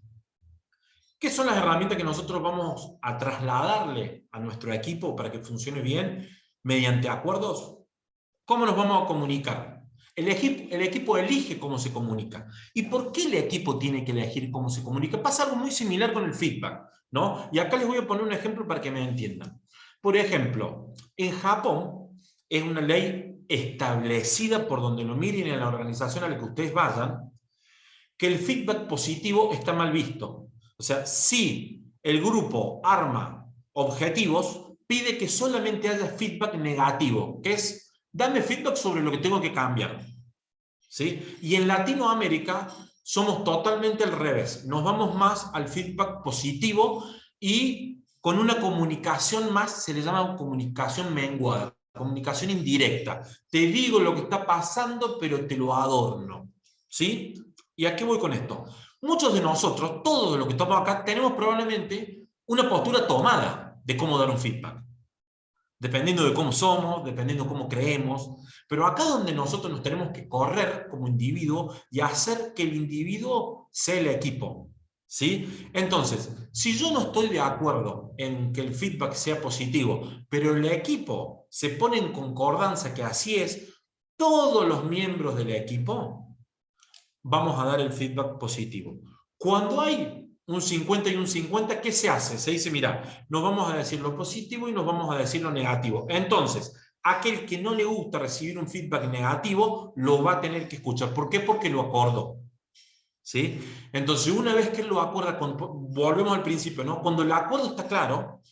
A: ¿qué son las herramientas que nosotros vamos a trasladarle a nuestro equipo para que funcione bien mediante acuerdos? ¿Cómo nos vamos a comunicar? El equipo elige cómo se comunica. ¿Y por qué el equipo tiene que elegir cómo se comunica? Pasa algo muy similar con el feedback, ¿no? Y acá les voy a poner un ejemplo para que me entiendan. Por ejemplo, en Japón es una ley establecida por donde lo miren en la organización a la que ustedes vayan, que el feedback positivo está mal visto. O sea, si el grupo arma objetivos, pide que solamente haya feedback negativo, que es dame feedback sobre lo que tengo que cambiar. ¿Sí? Y en Latinoamérica somos totalmente al revés. Nos vamos más al feedback positivo y con una comunicación más, se le llama comunicación menguada, comunicación indirecta. Te digo lo que está pasando, pero te lo adorno. ¿Sí? ¿Y a qué voy con esto? Muchos de nosotros, todos de los que estamos acá, tenemos probablemente una postura tomada de cómo dar un feedback. Dependiendo de cómo somos, dependiendo de cómo creemos. Pero acá donde nosotros nos tenemos que correr como individuo y hacer que el individuo sea el equipo. ¿Sí? Entonces, si yo no estoy de acuerdo en que el feedback sea positivo, pero el equipo se pone en concordancia que así es, todos los miembros del equipo vamos a dar el feedback positivo. Cuando hay un 50 y un 50, ¿qué se hace? Se dice, mira, nos vamos a decir lo positivo y nos vamos a decir lo negativo. Entonces, aquel que no le gusta recibir un feedback negativo, lo va a tener que escuchar. ¿Por qué? Porque lo acordó. ¿Sí? Entonces, una vez que él lo acuerda, volvemos al principio, ¿no? Cuando el acuerdo está claro,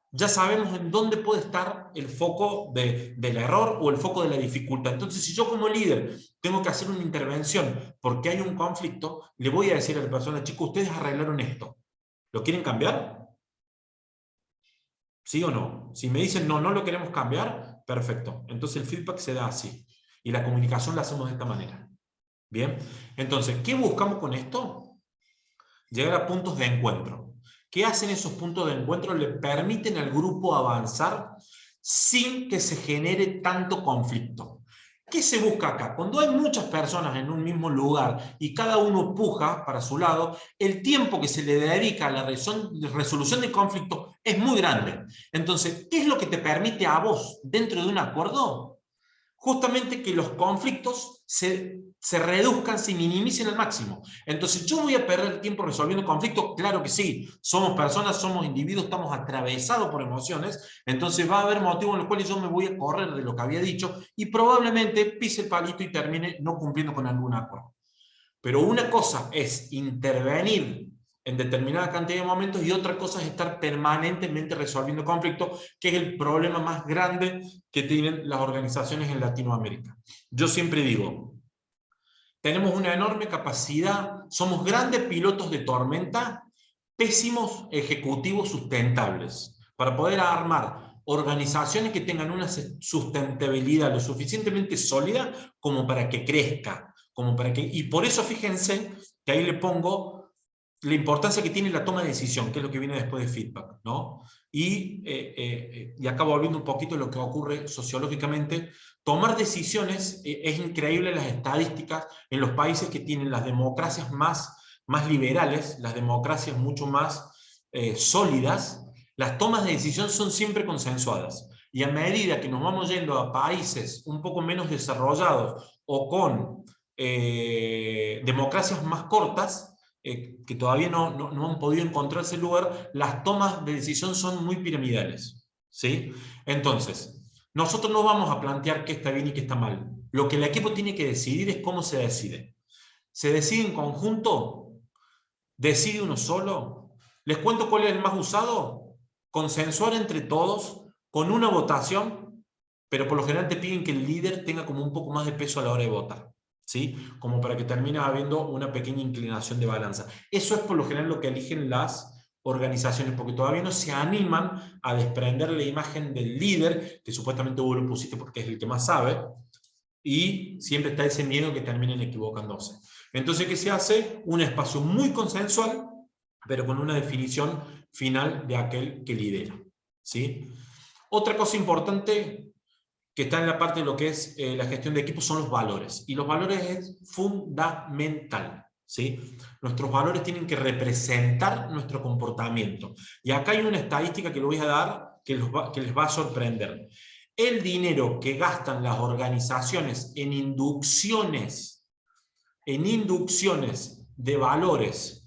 A: ya sabemos en dónde puede estar el foco del error o el foco de la dificultad. Entonces, si yo como líder tengo que hacer una intervención porque hay un conflicto, le voy a decir a la persona, chicos, ustedes arreglaron esto. ¿Lo quieren cambiar? ¿Sí o no? Si me dicen, no, no lo queremos cambiar, perfecto. Entonces el feedback se da así. Y la comunicación la hacemos de esta manera. Bien. Entonces, ¿qué buscamos con esto? Llegar a puntos de encuentro. ¿Qué hacen esos puntos de encuentro? Le permiten al grupo avanzar sin que se genere tanto conflicto. ¿Qué se busca acá? Cuando hay muchas personas en un mismo lugar y cada uno puja para su lado, el tiempo que se le dedica a la resolución de conflictos es muy grande. Entonces, ¿qué es lo que te permite a vos, dentro de un acuerdo? Justamente que los conflictos se se reduzcan, se minimicen al máximo. Entonces, ¿yo voy a perder el tiempo resolviendo conflictos? Claro que sí. Somos personas, somos individuos, estamos atravesados por emociones, entonces va a haber motivos en los cuales yo me voy a correr de lo que había dicho y probablemente pise el palito y termine no cumpliendo con algún acuerdo. Pero una cosa es intervenir en determinada cantidad de momentos y otra cosa es estar permanentemente resolviendo conflictos, que es el problema más grande que tienen las organizaciones en Latinoamérica. Yo siempre digo, tenemos una enorme capacidad, somos grandes pilotos de tormenta, pésimos ejecutivos sustentables, para poder armar organizaciones que tengan una sustentabilidad lo suficientemente sólida como para que crezca, y por eso fíjense que ahí le pongo la importancia que tiene la toma de decisión, que es lo que viene después de feedback, ¿no? Y acá volviendo un poquito a lo que ocurre sociológicamente, tomar decisiones, es increíble las estadísticas en los países que tienen las democracias más liberales, las democracias mucho más sólidas, las tomas de decisión son siempre consensuadas. Y a medida que nos vamos yendo a países un poco menos desarrollados o con democracias más cortas, que todavía no han podido encontrarse lugar, las tomas de decisión son muy piramidales, ¿sí? Entonces, nosotros no vamos a plantear qué está bien y qué está mal. Lo que el equipo tiene que decidir es cómo se decide. ¿Se decide en conjunto? ¿Decide uno solo? ¿Les cuento cuál es el más usado? Consensuar entre todos con una votación, pero por lo general te piden que el líder tenga como un poco más de peso a la hora de votar, ¿sí? Como para que termine habiendo una pequeña inclinación de balanza. Eso es por lo general lo que eligen las organizaciones, porque todavía no se animan a desprender la imagen del líder, que supuestamente vos lo pusiste porque es el que más sabe, y siempre está ese miedo que terminen equivocándose. Entonces, ¿qué se hace? Un espacio muy consensual, pero con una definición final de aquel que lidera, ¿sí? Otra cosa importante que está en la parte de lo que es la gestión de equipos son los valores. Y los valores es fundamental, ¿sí? Nuestros valores tienen que representar nuestro comportamiento. Y acá hay una estadística que les voy a dar que les va a sorprender. El dinero que gastan las organizaciones en inducciones de valores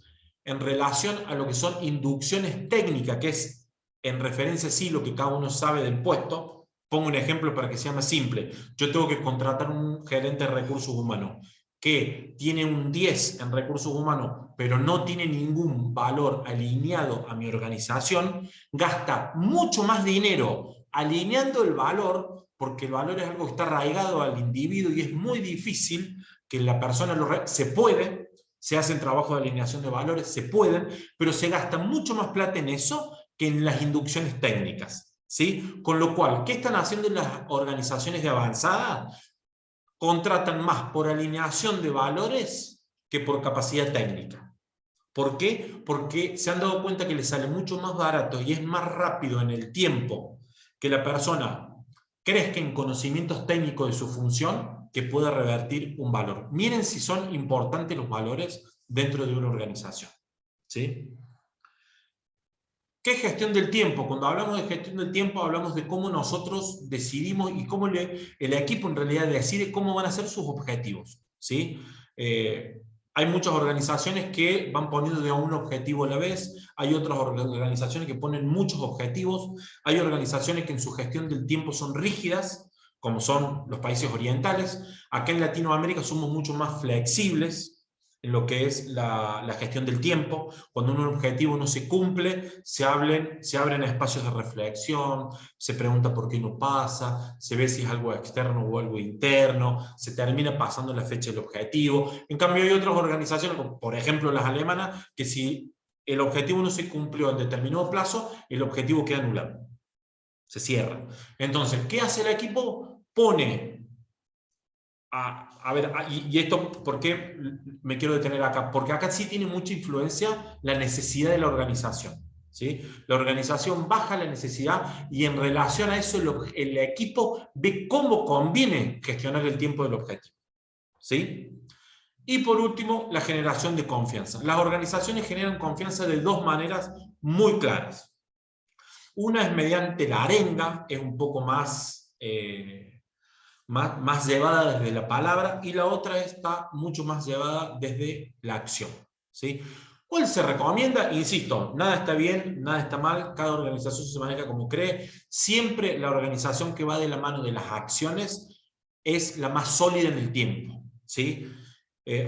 A: en relación a lo que son inducciones técnicas, que es en referencia sí lo que cada uno sabe del puesto. Pongo un ejemplo para que sea más simple. Yo tengo que contratar un gerente de recursos humanos que tiene un 10 en recursos humanos, pero no tiene ningún valor alineado a mi organización, gasta mucho más dinero alineando el valor, porque el valor es algo que está arraigado al individuo y es muy difícil que la persona se hacen trabajos de alineación de valores, se pueden, pero se gasta mucho más plata en eso que en las inducciones técnicas. ¿Sí? Con lo cual, ¿qué están haciendo las organizaciones de avanzada? Contratan más por alineación de valores que por capacidad técnica. ¿Por qué? Porque se han dado cuenta que les sale mucho más barato y es más rápido en el tiempo que la persona crezca en conocimientos técnicos de su función que pueda revertir un valor. Miren si son importantes los valores dentro de una organización, ¿sí? ¿Qué es gestión del tiempo? Cuando hablamos de gestión del tiempo hablamos de cómo nosotros decidimos y cómo el equipo en realidad decide cómo van a ser sus objetivos, ¿sí? Hay muchas organizaciones que van poniendo de un objetivo a la vez, hay otras organizaciones que ponen muchos objetivos, hay organizaciones que en su gestión del tiempo son rígidas, como son los países orientales. Acá en Latinoamérica somos mucho más flexibles en lo que es la gestión del tiempo. Cuando un objetivo no se cumple, se abren espacios de reflexión, se pregunta por qué no pasa, se ve si es algo externo o algo interno, se termina pasando la fecha del objetivo. En cambio hay otras organizaciones, como por ejemplo las alemanas, que si el objetivo no se cumplió en determinado plazo, el objetivo queda anulado, se cierra. Entonces, ¿qué hace el equipo? Pone a ver, y esto, ¿por qué me quiero detener acá? Porque acá sí tiene mucha influencia la necesidad de la organización, ¿sí? La organización baja la necesidad y en relación a eso el equipo ve cómo conviene gestionar el tiempo del objetivo, ¿sí? Y por último, la generación de confianza. Las organizaciones generan confianza de dos maneras muy claras. Una es mediante la arenga, es un poco más más llevada desde la palabra, y la otra está mucho más llevada desde la acción, ¿sí? ¿Cuál se recomienda? Insisto, nada está bien, nada está mal, cada organización se maneja como cree. Siempre la organización que va de la mano de las acciones es la más sólida en el tiempo, ¿sí?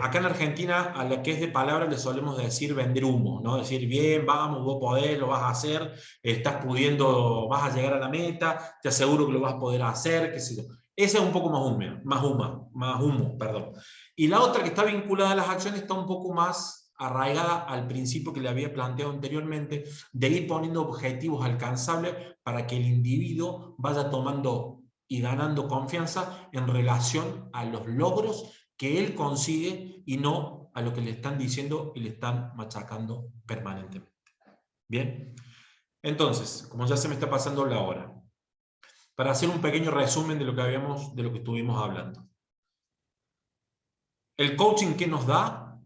A: Acá en Argentina, a la que es de palabra le solemos decir vender humo, ¿no? Decir, bien, vamos, vos podés, lo vas a hacer, estás pudiendo, vas a llegar a la meta, te aseguro que lo vas a poder hacer, qué sé yo. Esa es un poco más humo, perdón. Y la otra que está vinculada a las acciones está un poco más arraigada al principio que le había planteado anteriormente, de ir poniendo objetivos alcanzables para que el individuo vaya tomando y ganando confianza en relación a los logros que él consigue y no a lo que le están diciendo y le están machacando permanentemente. Bien, entonces, como ya se me está pasando la hora, para hacer un pequeño resumen de lo que estuvimos hablando. El coaching, ¿qué nos da?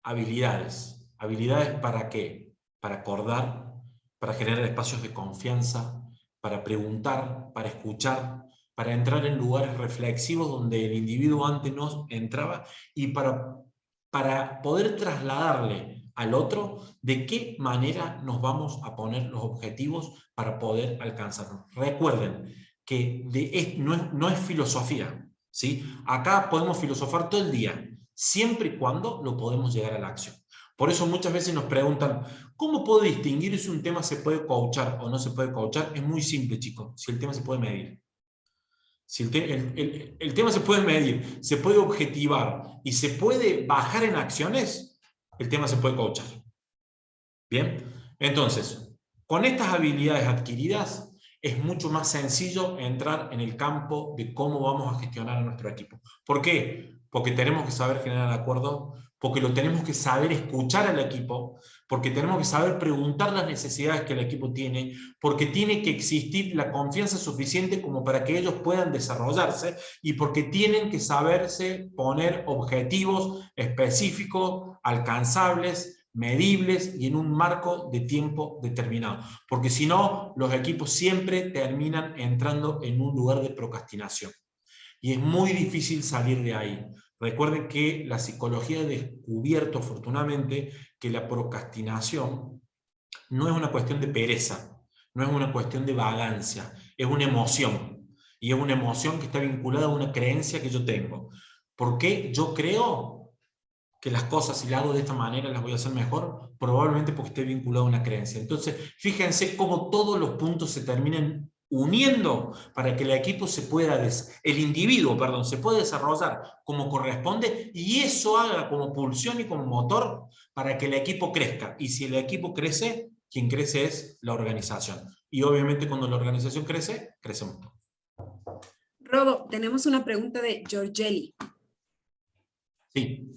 A: Habilidades. ¿Habilidades para qué? Para acordar, para generar espacios de confianza, para preguntar, para escuchar, para entrar en lugares reflexivos donde el individuo antes no entraba, y para poder trasladarle al otro de qué manera nos vamos a poner los objetivos para poder alcanzarlos. Recuerden que no es filosofía, ¿sí? Acá podemos filosofar todo el día, siempre y cuando lo podemos llegar a la acción. Por eso muchas veces nos preguntan, ¿cómo puedo distinguir si un tema se puede coachar o no se puede coachar? Es muy simple, chicos, si el tema se puede medir. Si el tema se puede medir, se puede objetivar y se puede bajar en acciones, el tema se puede coachar. Bien, entonces, con estas habilidades adquiridas, es mucho más sencillo entrar en el campo de cómo vamos a gestionar a nuestro equipo. ¿Por qué? Porque tenemos que saber generar acuerdos, porque lo tenemos que saber escuchar al equipo, porque tenemos que saber preguntar las necesidades que el equipo tiene, porque tiene que existir la confianza suficiente como para que ellos puedan desarrollarse, y porque tienen que saberse poner objetivos específicos, alcanzables, medibles y en un marco de tiempo determinado, porque si no, los equipos siempre terminan entrando en un lugar de procrastinación y es muy difícil salir de ahí. Recuerden que la psicología ha descubierto afortunadamente que la procrastinación no es una cuestión de pereza, no es una cuestión de vagancia, es una emoción, y es una emoción que está vinculada a una creencia que yo tengo. ¿Por qué yo creo que las cosas, si las hago de esta manera, las voy a hacer mejor? Probablemente porque esté vinculado a una creencia. Entonces, fíjense cómo todos los puntos se terminan uniendo para que el equipo se pueda, el individuo, perdón, se pueda desarrollar como corresponde, y eso haga como pulsión y como motor para que el equipo crezca. Y si el equipo crece, quien crece es la organización. Y obviamente cuando la organización crece, crecemos todos.
B: Rodo, tenemos una pregunta de Giorgelli.
A: Sí.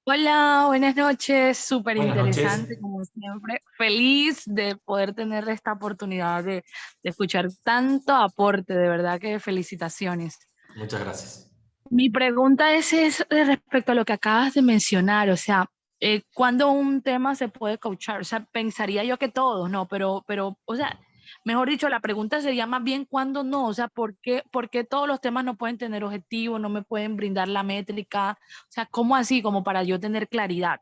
E: Hola, buenas noches, súper
A: Buenas
E: interesante
A: noches.
E: como siempre. Feliz de poder tener esta oportunidad de escuchar tanto aporte, de verdad que felicitaciones.
A: Muchas gracias.
E: Mi pregunta es respecto a lo que acabas de mencionar, o sea, ¿cuándo un tema se puede coachar? O sea, pensaría yo que todos, ¿no? Pero, o sea, mejor dicho, la pregunta sería más bien ¿cuándo no? O sea, ¿por qué todos los temas no pueden tener objetivos, no me pueden brindar la métrica? O sea, ¿cómo así? Como para yo tener claridad.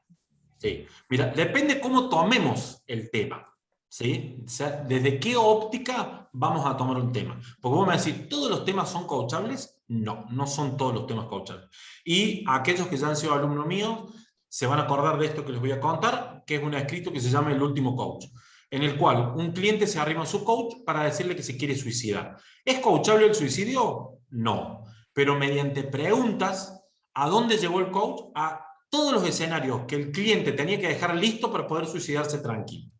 A: Sí, mira, depende cómo tomemos el tema, ¿sí? O sea, desde qué óptica vamos a tomar un tema. Porque vos me decís, ¿todos los temas son coachables? No, no son todos los temas coachables. Y aquellos que ya han sido alumnos míos se van a acordar de esto que les voy a contar, que es un escrito que se llama El último coach, en el cual un cliente se arrima a su coach para decirle que se quiere suicidar. ¿Es coachable el suicidio? No. Pero mediante preguntas, ¿a dónde llevó el coach? A todos los escenarios que el cliente tenía que dejar listo para poder suicidarse tranquilo.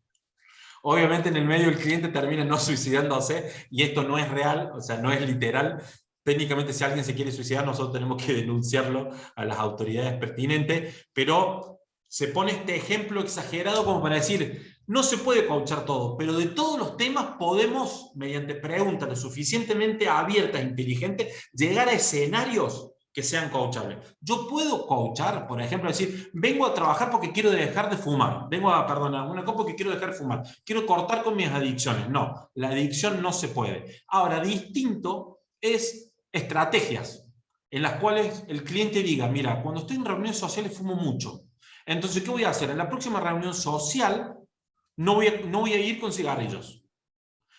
A: Obviamente en el medio el cliente termina no suicidándose, y esto no es real, o sea, no es literal. Técnicamente, si alguien se quiere suicidar, nosotros tenemos que denunciarlo a las autoridades pertinentes, pero se pone este ejemplo exagerado como para decir, no se puede coachar todo, pero de todos los temas podemos, mediante preguntas lo suficientemente abiertas e inteligentes, llegar a escenarios que sean coachables. Yo puedo coachar, por ejemplo, decir, vengo a trabajar porque quiero dejar de fumar, vengo a, perdonar, una cosa porque quiero dejar de fumar, quiero cortar con mis adicciones. No, la adicción no se puede. Ahora, distinto es estrategias en las cuales el cliente diga, mira, cuando estoy en reuniones sociales fumo mucho. Entonces, ¿qué voy a hacer? En la próxima reunión social no voy a ir con cigarrillos.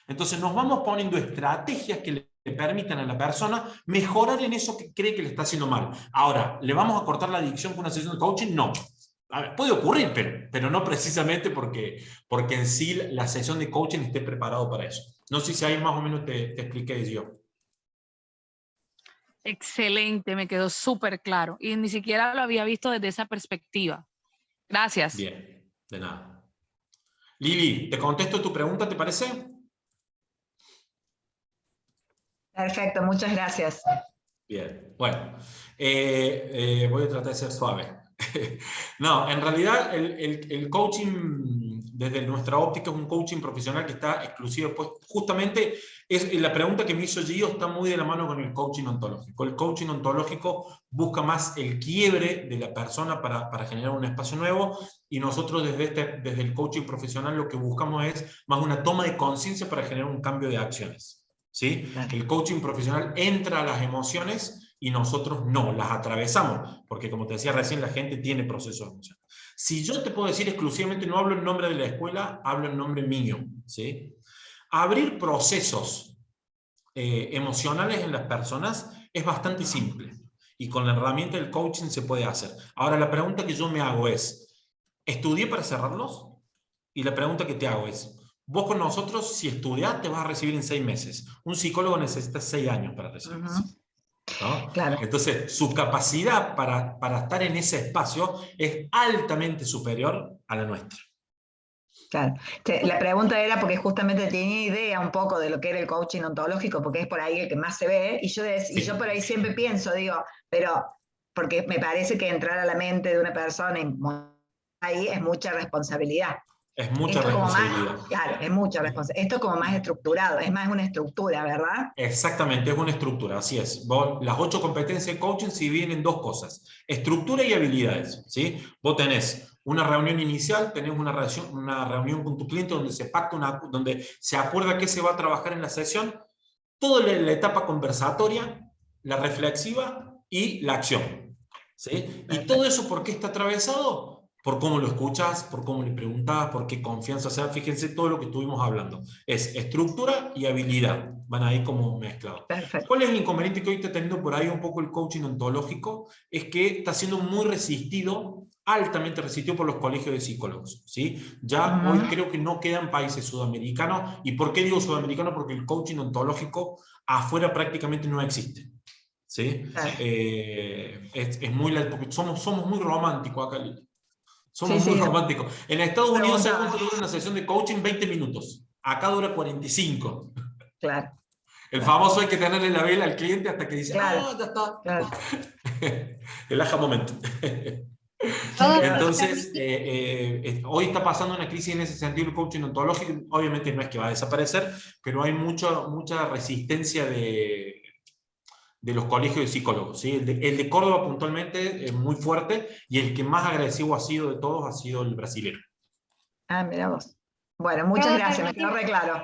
A: Entonces nos vamos poniendo estrategias que le permitan a la persona mejorar en eso que cree que le está haciendo mal. Ahora, ¿le vamos a cortar la adicción con una sesión de coaching? No. A ver, puede ocurrir, pero no precisamente porque en sí la sesión de coaching esté preparado para eso. No sé si ahí más o menos te expliqué yo.
E: Excelente, me quedó súper claro. Y ni siquiera lo había visto desde esa perspectiva. Gracias.
A: Bien, de nada. Lili, ¿te contesto tu pregunta, te parece?
C: Perfecto, muchas gracias.
A: Bien, bueno, voy a tratar de ser suave. No, en realidad el coaching, desde nuestra óptica, es un coaching profesional que está exclusivo. Pues justamente la pregunta que me hizo Gio está muy de la mano con el coaching ontológico. El coaching ontológico busca más el quiebre de la persona para generar un espacio nuevo, y nosotros desde el coaching profesional lo que buscamos es más una toma de conciencia para generar un cambio de acciones. ¿Sí?
C: Claro.
A: El coaching profesional entra a las emociones y nosotros no, las atravesamos, porque como te decía recién, la gente tiene procesos emocionales. Si yo te puedo decir exclusivamente, no hablo en nombre de la escuela, hablo en nombre mío, ¿sí? Abrir procesos emocionales en las personas es bastante simple, y con la herramienta del coaching se puede hacer. Ahora, la pregunta que yo me hago es, ¿estudié para cerrarlos? Y la pregunta que te hago es, vos con nosotros, si estudias, te vas a recibir en 6 meses. Un psicólogo necesita 6 años para recibirse. ¿No?
C: Claro.
A: Entonces, su capacidad para estar en ese espacio es altamente superior a la nuestra.
C: Claro. La pregunta era porque justamente tenía idea un poco de lo que era el coaching ontológico, porque es por ahí el que más se ve, y yo por ahí siempre pienso, digo, pero porque me parece que entrar a la mente de una persona ahí es mucha responsabilidad.
A: Es mucha
C: Esto
A: responsabilidad.
C: Como más, claro, es mucha responsabilidad. Esto como más estructurado, es más una estructura, ¿verdad?
A: Exactamente, es una estructura, así es. Las 8 competencias de coaching se dividen en 2 cosas, estructura y habilidades, ¿sí? Vos tenés una reunión inicial, tenés una reunión con tu cliente donde se pacta, donde se acuerda qué se va a trabajar en la sesión, toda la etapa conversatoria, la reflexiva y la acción, ¿sí? Y todo eso, ¿por qué está atravesado? Por cómo lo escuchas, por cómo le preguntas, por qué confianza. O sea, fíjense todo lo que estuvimos hablando. Es estructura y habilidad. Van ahí como mezclados.
C: Perfecto.
A: ¿Cuál es el inconveniente que hoy está teniendo por ahí un poco el coaching ontológico? Es que está siendo muy resistido, altamente resistido por los colegios de psicólogos, ¿sí? Ya hoy creo que no quedan países sudamericanos. ¿Y por qué digo sudamericano? Porque el coaching ontológico afuera prácticamente no existe, ¿sí?
C: Claro.
A: Es muy... Porque somos muy románticos acá, Lili. Somos
C: Sí,
A: muy
C: sí.
A: románticos. En Estados Unidos
C: Preguntaba.
A: se dura una sesión de coaching 20 minutos. Acá dura 45.
C: Claro.
A: El famoso hay que tenerle la vela al cliente hasta que dice,
C: Claro.
A: ah, ya está.
C: Claro.
A: El aha momento. Entonces, hoy está pasando una crisis en ese sentido el coaching ontológico. Obviamente no es que va a desaparecer, pero hay mucha resistencia de los colegios de psicólogos, ¿sí? El de Córdoba puntualmente es muy fuerte, y el que más agresivo ha sido de todos ha sido el brasilero.
C: Ah, mira vos. Bueno, muchas gracias, me quedó re claro.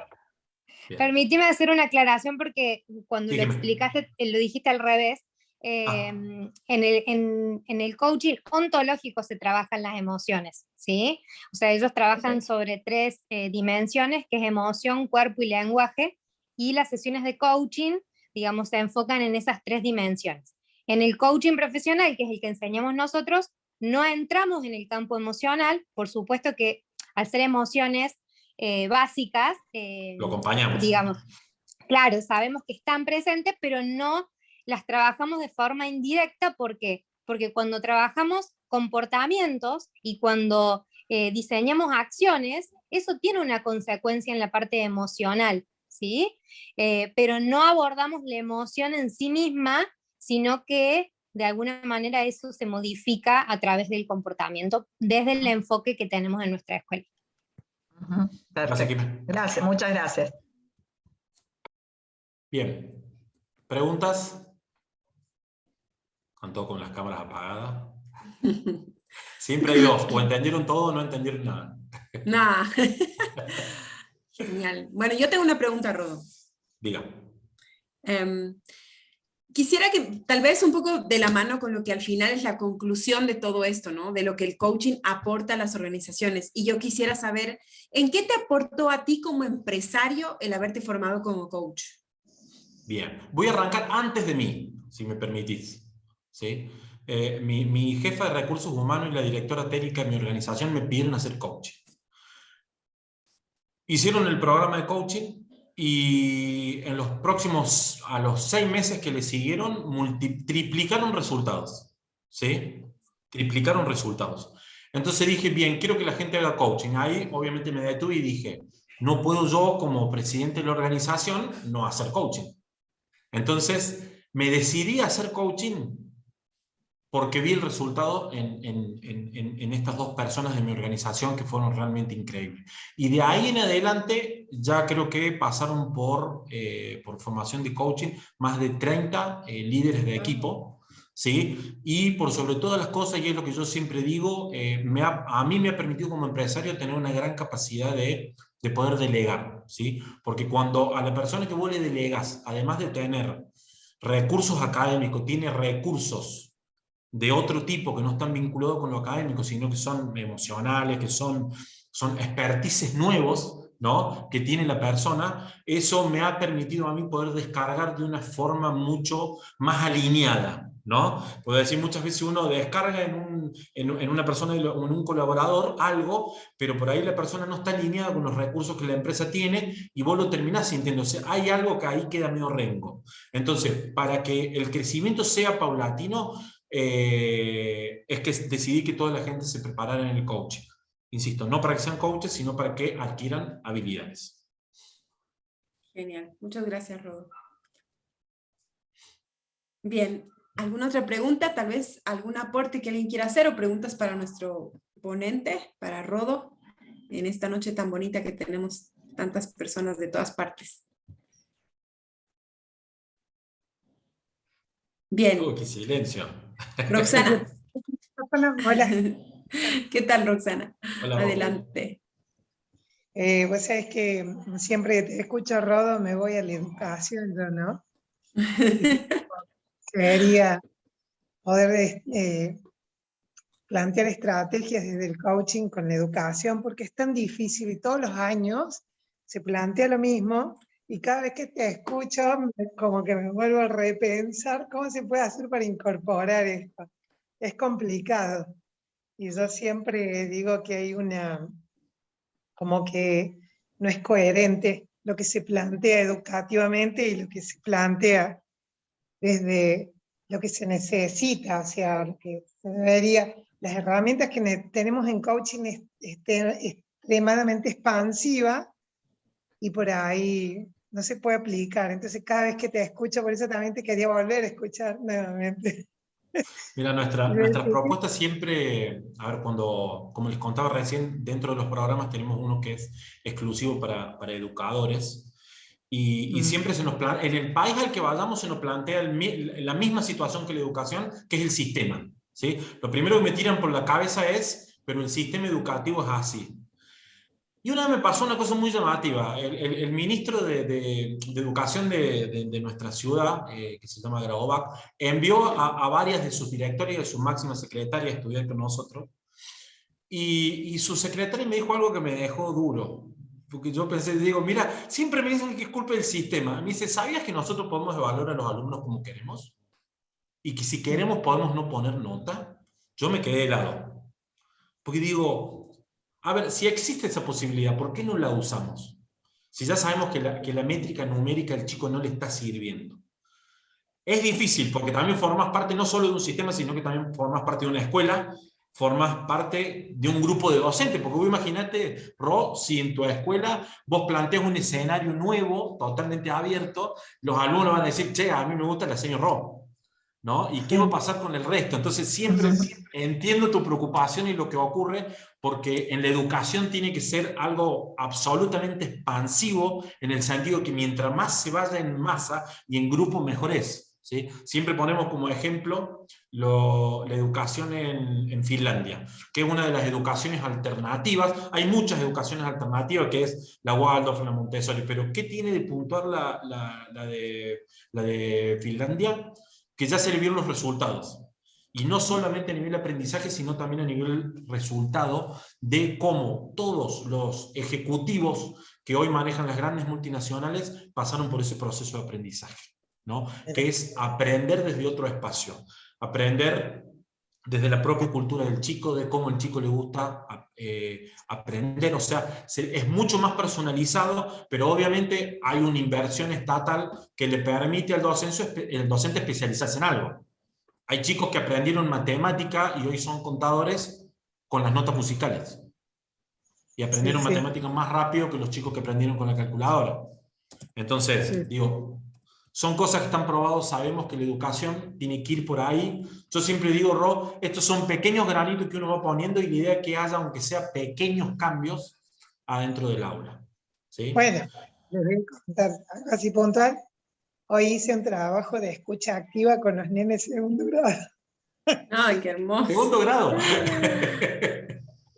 A: Bien.
F: Permíteme hacer una aclaración porque cuando
A: Dígame.
F: lo explicaste, lo dijiste al revés. En el coaching ontológico se trabajan las emociones, ¿sí? O sea, ellos trabajan sobre 3 dimensiones, que es emoción, cuerpo y lenguaje, y las sesiones de coaching, digamos, se enfocan en esas 3 dimensiones. En el coaching profesional, que es el que enseñamos nosotros, no entramos en el campo emocional, por supuesto que al ser emociones básicas,
A: Lo acompañamos.
F: digamos, claro, sabemos que están presentes, pero no las trabajamos de forma indirecta. ¿Por qué? Porque cuando trabajamos comportamientos y cuando diseñamos acciones, eso tiene una consecuencia en la parte emocional, ¿sí? Pero no abordamos la emoción en sí misma, sino que de alguna manera eso se modifica a través del comportamiento, desde el enfoque que tenemos en nuestra escuela.
C: Perfecto. Gracias, muchas gracias.
A: Bien. ¿Preguntas? Están todos con las cámaras apagadas. Siempre hay 2, o entendieron todo o no entendieron nada.
B: Nada. Genial. Bueno, yo tengo una pregunta, Rodo.
A: Diga.
B: quisiera que tal vez un poco de la mano con lo que al final es la conclusión de todo esto, ¿no? De lo que el coaching aporta a las organizaciones. Y yo quisiera saber, ¿en qué te aportó a ti como empresario el haberte formado como coach?
A: Bien, voy a arrancar antes de mí, si me permitís. ¿Sí? Mi jefa de recursos humanos y la directora técnica de mi organización me pidieron hacer coaching. Hicieron el programa de coaching y en los próximos, a los 6 meses que le siguieron, triplicaron resultados. ¿Sí? Triplicaron resultados. Entonces dije, bien, quiero que la gente haga coaching. Ahí obviamente me detuve y dije, no puedo yo como presidente de la organización no hacer coaching. Entonces me decidí a hacer coaching porque vi el resultado en estas 2 personas de mi organización que fueron realmente increíbles. Y de ahí en adelante ya creo que pasaron por formación de coaching más de 30 líderes de equipo, ¿sí? Y por sobre todas las cosas, y es lo que yo siempre digo, a mí me ha permitido como empresario tener una gran capacidad de poder delegar, ¿sí? Porque cuando a la persona que vos le delegas, además de tener recursos académicos, tiene recursos de otro tipo que no están vinculados con lo académico, sino que son emocionales, que son expertices nuevos, ¿no? Que tiene la persona, eso me ha permitido a mí poder descargar de una forma mucho más alineada, ¿no? Puedo decir, muchas veces uno descarga en una persona, en un colaborador, algo, pero por ahí la persona no está alineada con los recursos que la empresa tiene y vos lo terminás sintiendo. O sea, hay algo que ahí queda medio rengo. Entonces, para que el crecimiento sea paulatino, es que decidí que toda la gente se preparara en el coaching. Insisto, no para que sean coaches, sino para que adquieran habilidades.
B: Genial, muchas gracias, Rodo. Bien, ¿alguna otra pregunta? Tal vez algún aporte que alguien quiera hacer o preguntas para nuestro ponente, para Rodo, en esta noche tan bonita que tenemos tantas personas de todas partes. Bien.
A: ¡Qué silencio!
B: Roxana.
D: Hola.
B: ¿Qué tal, Roxana?
A: Hola,
B: adelante.
D: Vos sabés que siempre que te escucho, Rodo, me voy a la educación, yo, ¿no? Quería poder plantear estrategias desde el coaching con la educación, porque es tan difícil y todos los años se plantea lo mismo, y cada vez que te escucho, como que me vuelvo a repensar cómo se puede hacer para incorporar esto. Es complicado. Y yo siempre digo que hay como que no es coherente lo que se plantea educativamente y lo que se plantea desde lo que se necesita, o sea, lo que se debería, las herramientas que tenemos en coaching es extremadamente expansiva y por ahí no se puede aplicar. Entonces cada vez que te escucho, por eso también te quería volver a escuchar nuevamente.
A: Mira, nuestra propuesta siempre, a ver, como les contaba recién, dentro de los programas tenemos uno que es exclusivo para educadores, y siempre se nos plantea, en el país al que vayamos se nos plantea la misma situación que la educación, que es el sistema, ¿sí? Lo primero que me tiran por la cabeza es, pero el sistema educativo es así. Y una vez me pasó una cosa muy llamativa. El ministro de Educación de nuestra ciudad, que se llama Graovac, envió a varias de sus directoras y de sus máximas secretarias a estudiar con nosotros. Y su secretaria me dijo algo que me dejó duro. Porque yo pensé, digo, mira, siempre me dicen que es culpa del sistema. Me dice, ¿sabías que nosotros podemos evaluar a los alumnos como queremos? Y que si queremos podemos no poner nota. Yo me quedé helado. Porque digo, a ver, si existe esa posibilidad, ¿por qué no la usamos? Si ya sabemos que la métrica numérica al chico no le está sirviendo. Es difícil, porque también formas parte no solo de un sistema, sino que también formas parte de una escuela, formas parte de un grupo de docentes, porque vos imaginate, Ro, si en tu escuela vos planteas un escenario nuevo, totalmente abierto, los alumnos van a decir, che, a mí me gusta la señora Ro, ¿no? ¿Y qué va a pasar con el resto? Entonces siempre entiendo tu preocupación y lo que ocurre, porque en la educación tiene que ser algo absolutamente expansivo, en el sentido que mientras más se vaya en masa y en grupo, mejor es. ¿sí? Siempre ponemos como ejemplo la educación en Finlandia, que es una de las educaciones alternativas. Hay muchas educaciones alternativas, que es la Waldorf, la Montessori, pero ¿qué tiene de puntuar la de Finlandia? Que ya se le vieron los resultados. Y no solamente a nivel aprendizaje, sino también a nivel resultado de cómo todos los ejecutivos que hoy manejan las grandes multinacionales pasaron por ese proceso de aprendizaje, ¿no? Que es aprender desde otro espacio, aprender desde la propia cultura del chico, de cómo el chico le gusta aprender, o sea, es mucho más personalizado, pero obviamente hay una inversión estatal que le permite al docente especializarse en algo. Hay chicos que aprendieron matemática y hoy son contadores con las notas musicales. Y aprendieron matemáticas más rápido que los chicos que aprendieron con la calculadora. Entonces, digo, son cosas que están probadas, sabemos que la educación tiene que ir por ahí. Yo siempre digo, Ro, estos son pequeños granitos que uno va poniendo y la idea es que haya, aunque sea pequeños cambios, adentro del aula. ¿Sí?
D: Bueno, les voy a contar algo así puntual. Hoy hice un trabajo de escucha activa con los nenes de segundo grado.
B: Ay, qué hermoso.
A: Segundo grado.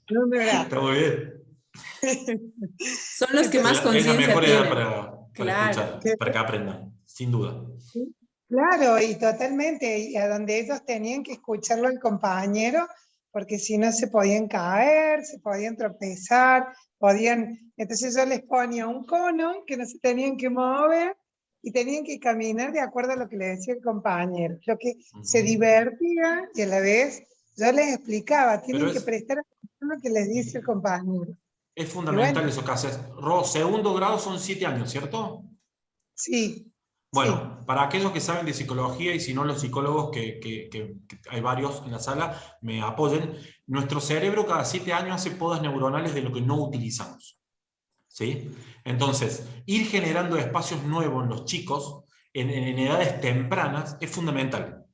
D: Segundo grado.
A: Está muy bien.
B: Son los que más
A: Es la
B: conciencia
A: mejor edad
B: tienen.
A: para
B: Claro.
A: escuchar, para que aprendan, sin duda.
D: Claro, y totalmente, y a donde ellos tenían que escucharlo al compañero, porque si no se podían caer, se podían tropezar, entonces yo les ponía un cono que no se tenían que mover y tenían que caminar de acuerdo a lo que le decía el compañero, lo que se divertían y a la vez yo les explicaba, tienen que prestar atención a lo que les dice el compañero.
A: Es fundamental eso que haces. Ro, segundo grado son 7 años, ¿cierto?
D: Sí.
A: Bueno, para aquellos que saben de psicología y si no los psicólogos, que hay varios en la sala, me apoyen, nuestro cerebro cada 7 años hace podas neuronales de lo que no utilizamos. ¿Sí? Entonces, ir generando espacios nuevos en los chicos, en edades tempranas, es fundamental.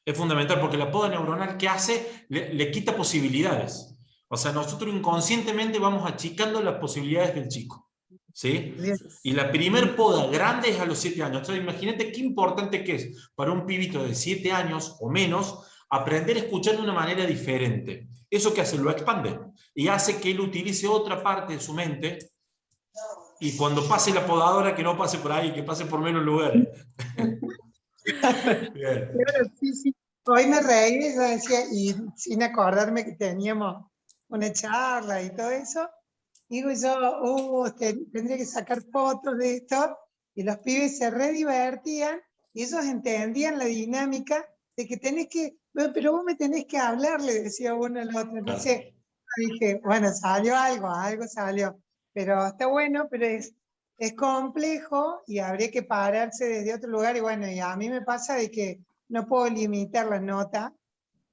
A: Es fundamental porque la poda neuronal, ¿qué hace? Le quita posibilidades. O sea, nosotros inconscientemente vamos achicando las posibilidades del chico. ¿Sí? Y la primer poda grande es a los 7 años. Entonces, imagínate qué importante que es para un pibito de 7 años o menos aprender a escuchar de una manera diferente. ¿Eso qué hace? Lo expande y hace que él utilice otra parte de su mente y cuando pase la podadora que no pase por ahí, que pase por menos lugares. Bien.
D: Claro, sí. Hoy me reí y yo decía, y sin acordarme que teníamos una charla y todo eso, digo yo, tendría que sacar fotos de esto, y los pibes se re divertían, y ellos entendían la dinámica de que pero vos me tenés que hablar, le decía uno al otro. Entonces dije, bueno, salió algo salió, pero está bueno, pero es complejo y habría que pararse desde otro lugar, y bueno, y a mí me pasa de que no puedo limitar la nota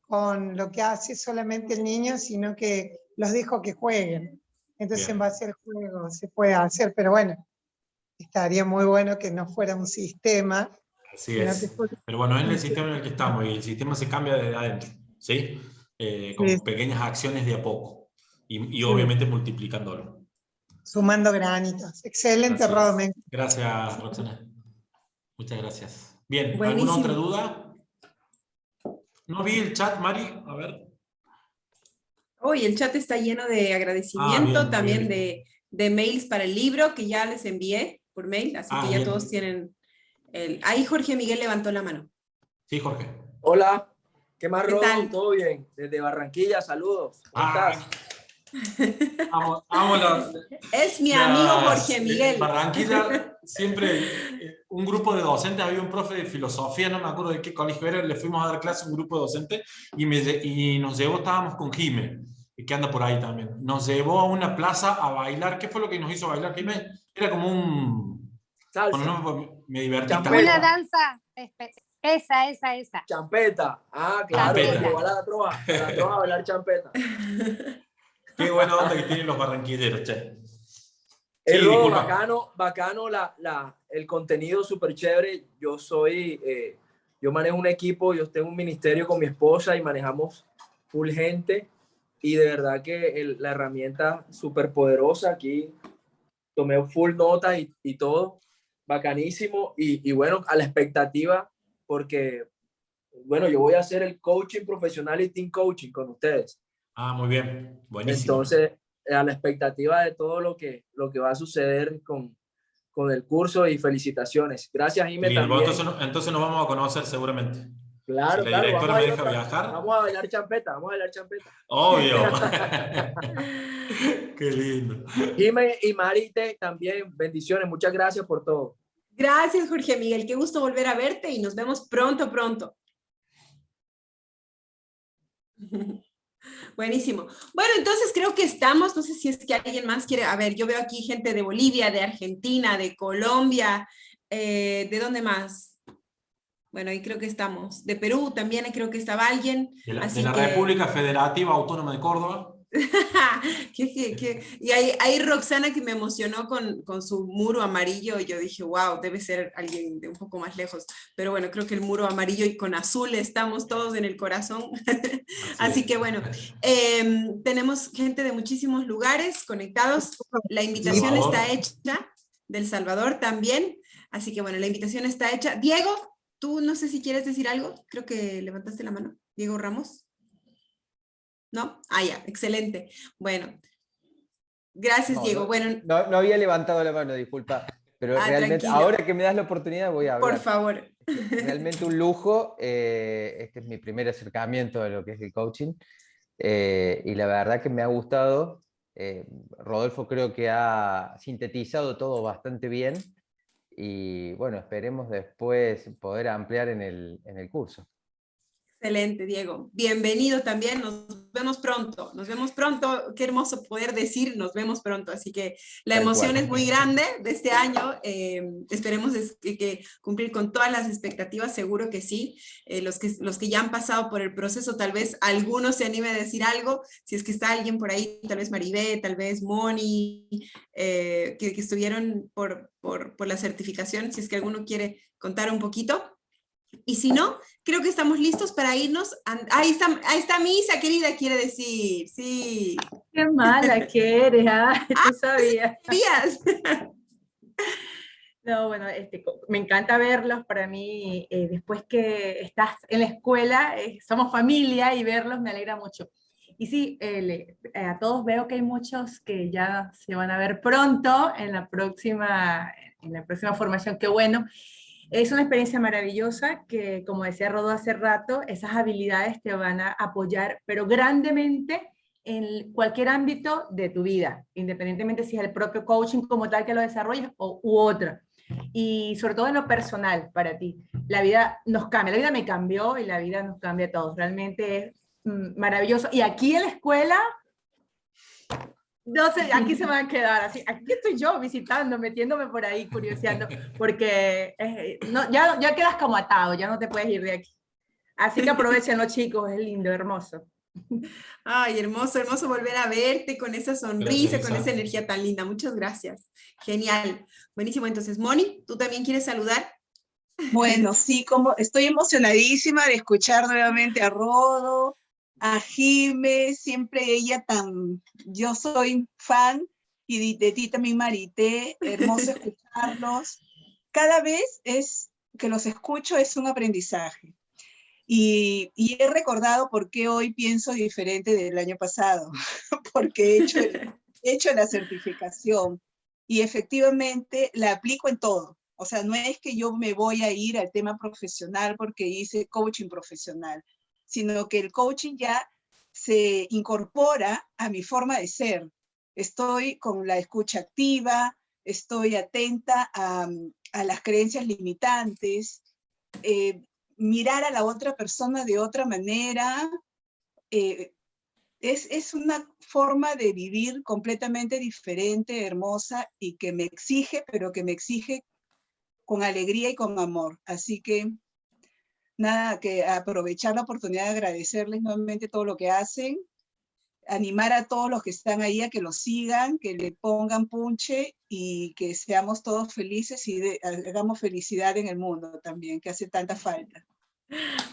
D: con lo que hace solamente el niño, sino que los dejo que jueguen. Entonces en base al juego se puede hacer, pero bueno, estaría muy bueno que no fuera un sistema.
A: Así es. Pero bueno, es el sistema en el que estamos y el sistema se cambia desde adentro, ¿sí? Con pequeñas acciones de a poco y obviamente multiplicándolo.
D: Sumando granitos. Excelente, Rodo.
A: Gracias, Roxana. Muchas gracias. Bien,
B: Buenísimo.
A: ¿Alguna otra duda? No vi el chat, Mari. A ver.
B: Hoy el chat está lleno de agradecimiento,
A: bien,
B: también
A: bien.
B: de mails para el libro que ya les envié por mail, así que ya
A: bien.
B: todos tienen Ahí Jorge Miguel levantó la mano.
A: Sí, Jorge.
G: Hola, ¿qué más, Rodo?
B: tal?
G: ¿Todo bien? Desde Barranquilla, saludos. ¿Cómo estás?
B: Es mi amigo Jorge Miguel.
A: Barranquilla, siempre un grupo de docentes, había un profe de filosofía, no me acuerdo de qué colegio era, le fuimos a dar clase a un grupo de docentes y nos llevó, estábamos con Jime, que anda por ahí también, nos llevó a una plaza a bailar. ¿Qué fue lo que nos hizo bailar, Jime? Era como un...
G: Salsa.
A: Bueno, no, me divertí.
F: Una danza, esa.
G: Champeta. Ah, claro,
A: Champeta.
G: llegó a la trova a bailar champeta.
A: Qué buena onda que tienen los barranquilleros, che.
G: Sí,
A: Rodo,
G: bacano el contenido súper chévere. Yo manejo un equipo, yo tengo un ministerio con mi esposa y manejamos full gente y de verdad que la herramienta súper poderosa. Aquí tomé full nota y todo, bacanísimo y bueno, a la expectativa porque, bueno, yo voy a hacer el coaching profesional y team coaching con ustedes.
A: Ah, muy bien, buenísimo.
G: Entonces, a la expectativa de todo lo que va a suceder con el curso, y felicitaciones. Gracias, Jimé,
A: Lindo,
G: también.
A: entonces nos vamos a conocer seguramente.
G: Claro,
A: Si la
G: claro,
A: directora me deja viajar.
G: vamos a bailar champeta.
A: Obvio. Qué lindo.
G: Jimé y Marite también, bendiciones, muchas gracias por todo.
B: Gracias, Jorge Miguel. Qué gusto volver a verte y nos vemos pronto, pronto. Buenísimo. Bueno, entonces creo que estamos, no sé si es que alguien más quiere, a ver, yo veo aquí gente de Bolivia, de Argentina, de Colombia, ¿de dónde más? Bueno, ahí creo que estamos. De Perú también creo que estaba alguien.
A: De la
B: así
A: República Federativa Autónoma de Córdoba.
B: Y hay Roxana que me emocionó con su muro amarillo, y yo dije, wow, debe ser alguien de un poco más lejos, pero bueno, creo que el muro amarillo y con azul estamos todos en el corazón. Así que bueno, tenemos gente de muchísimos lugares conectados, la invitación está hecha, del Salvador también, así que bueno, la invitación está hecha. Diego, tú no sé si quieres decir algo, creo que levantaste la mano, Diego Ramos. ¿No? Ah, ya, excelente. Bueno, gracias, Diego. Bueno,
H: no había levantado la mano, disculpa, pero realmente,
B: tranquilo.
H: ahora que me das la oportunidad voy a hablar.
B: Por favor.
H: Realmente un lujo, este es mi primer acercamiento a lo que es el coaching, y la verdad que me ha gustado. Rodolfo creo que ha sintetizado todo bastante bien, y bueno, esperemos después poder ampliar en el curso.
B: Excelente, Diego. Bienvenido también. Nos vemos pronto. Nos vemos pronto. Qué hermoso poder decir nos vemos pronto. Así que la emoción es muy grande de este año. Esperemos que cumplir con todas las expectativas. Seguro que sí. Los que ya han pasado por el proceso, tal vez alguno se anime a decir algo. Si es que está alguien por ahí, tal vez Maribé, tal vez Moni, que estuvieron por la certificación. Si es que alguno quiere contar un poquito. Y si no, creo que estamos listos para irnos. Ahí está Misa, querida, quiere decir. Sí.
I: Qué mala que eres, tú sabías.
B: ¿Sabías?
I: No, bueno, me encanta verlos. Para mí, después que estás en la escuela, somos familia, y verlos me alegra mucho. Y sí, a todos veo que hay muchos que ya se van a ver pronto en la próxima formación. Qué bueno. Es una experiencia maravillosa que, como decía Rodo hace rato, esas habilidades te van a apoyar, pero grandemente en cualquier ámbito de tu vida, independientemente si es el propio coaching como tal que lo desarrolles u otro. Y sobre todo en lo personal para ti. La vida nos cambia, la vida me cambió y la vida nos cambia a todos. Realmente es maravilloso. Y aquí en la escuela, no sé, aquí se van a quedar así. Aquí estoy yo visitando, metiéndome por ahí, curioseando, porque ya quedas como atado, ya no te puedes ir de aquí. Así que aprovechenlo, chicos, es lindo, hermoso.
B: Ay, hermoso, hermoso volver a verte con esa sonrisa, con esa energía tan linda. Muchas gracias. Genial. Buenísimo. Entonces, Moni, ¿tú también quieres saludar?
J: Bueno, sí, como estoy emocionadísima de escuchar nuevamente a Rodo, a Jime, siempre ella yo soy fan, y de ti también, Marité, hermoso escucharlos. Cada vez que los escucho es un aprendizaje, y he recordado por qué hoy pienso diferente del año pasado, porque he hecho la certificación, y efectivamente la aplico en todo. O sea, no es que yo me voy a ir al tema profesional porque hice coaching profesional, sino que el coaching ya se incorpora a mi forma de ser. Estoy con la escucha activa, estoy atenta a las creencias limitantes, mirar a la otra persona de otra manera. Es una forma de vivir completamente diferente, hermosa, y que me exige, pero que me exige con alegría y con amor. Así que nada, que aprovechar la oportunidad de agradecerles nuevamente todo lo que hacen, animar a todos los que están ahí a que lo sigan, que le pongan punche, y que seamos todos felices y hagamos felicidad en el mundo también, que hace tanta falta.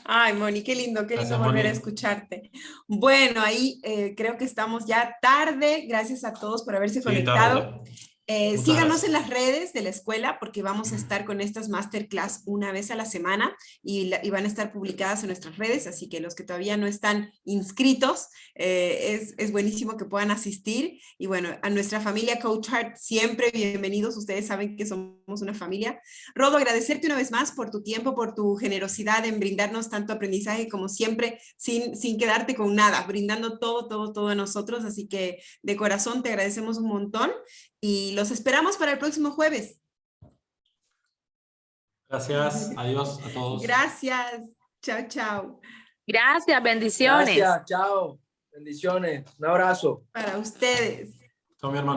B: Ay, Moni, qué lindo
A: Gracias,
B: volver
A: Moni.
B: a escucharte. Bueno, ahí creo que estamos ya tarde. Gracias a todos por haberse conectado.
A: Tarde. Muchas
B: Síganos
A: gracias.
B: en las redes de la escuela porque vamos a estar con estas masterclass una vez a la semana y van a estar publicadas en nuestras redes, así que los que todavía no están inscritos, es buenísimo que puedan asistir. Y bueno, a nuestra familia Coach Heart, siempre bienvenidos. Ustedes saben que somos una familia. Rodo, agradecerte una vez más por tu tiempo, por tu generosidad en brindarnos tanto aprendizaje como siempre, sin quedarte con nada, brindando todo a nosotros. Así que de corazón te agradecemos un montón. Y los esperamos para el próximo jueves.
A: Gracias, adiós a todos.
B: Gracias. Chao, chao.
E: Gracias, bendiciones.
G: Gracias, chao. Bendiciones. Un abrazo.
B: Para ustedes.
A: Chao, mi hermano.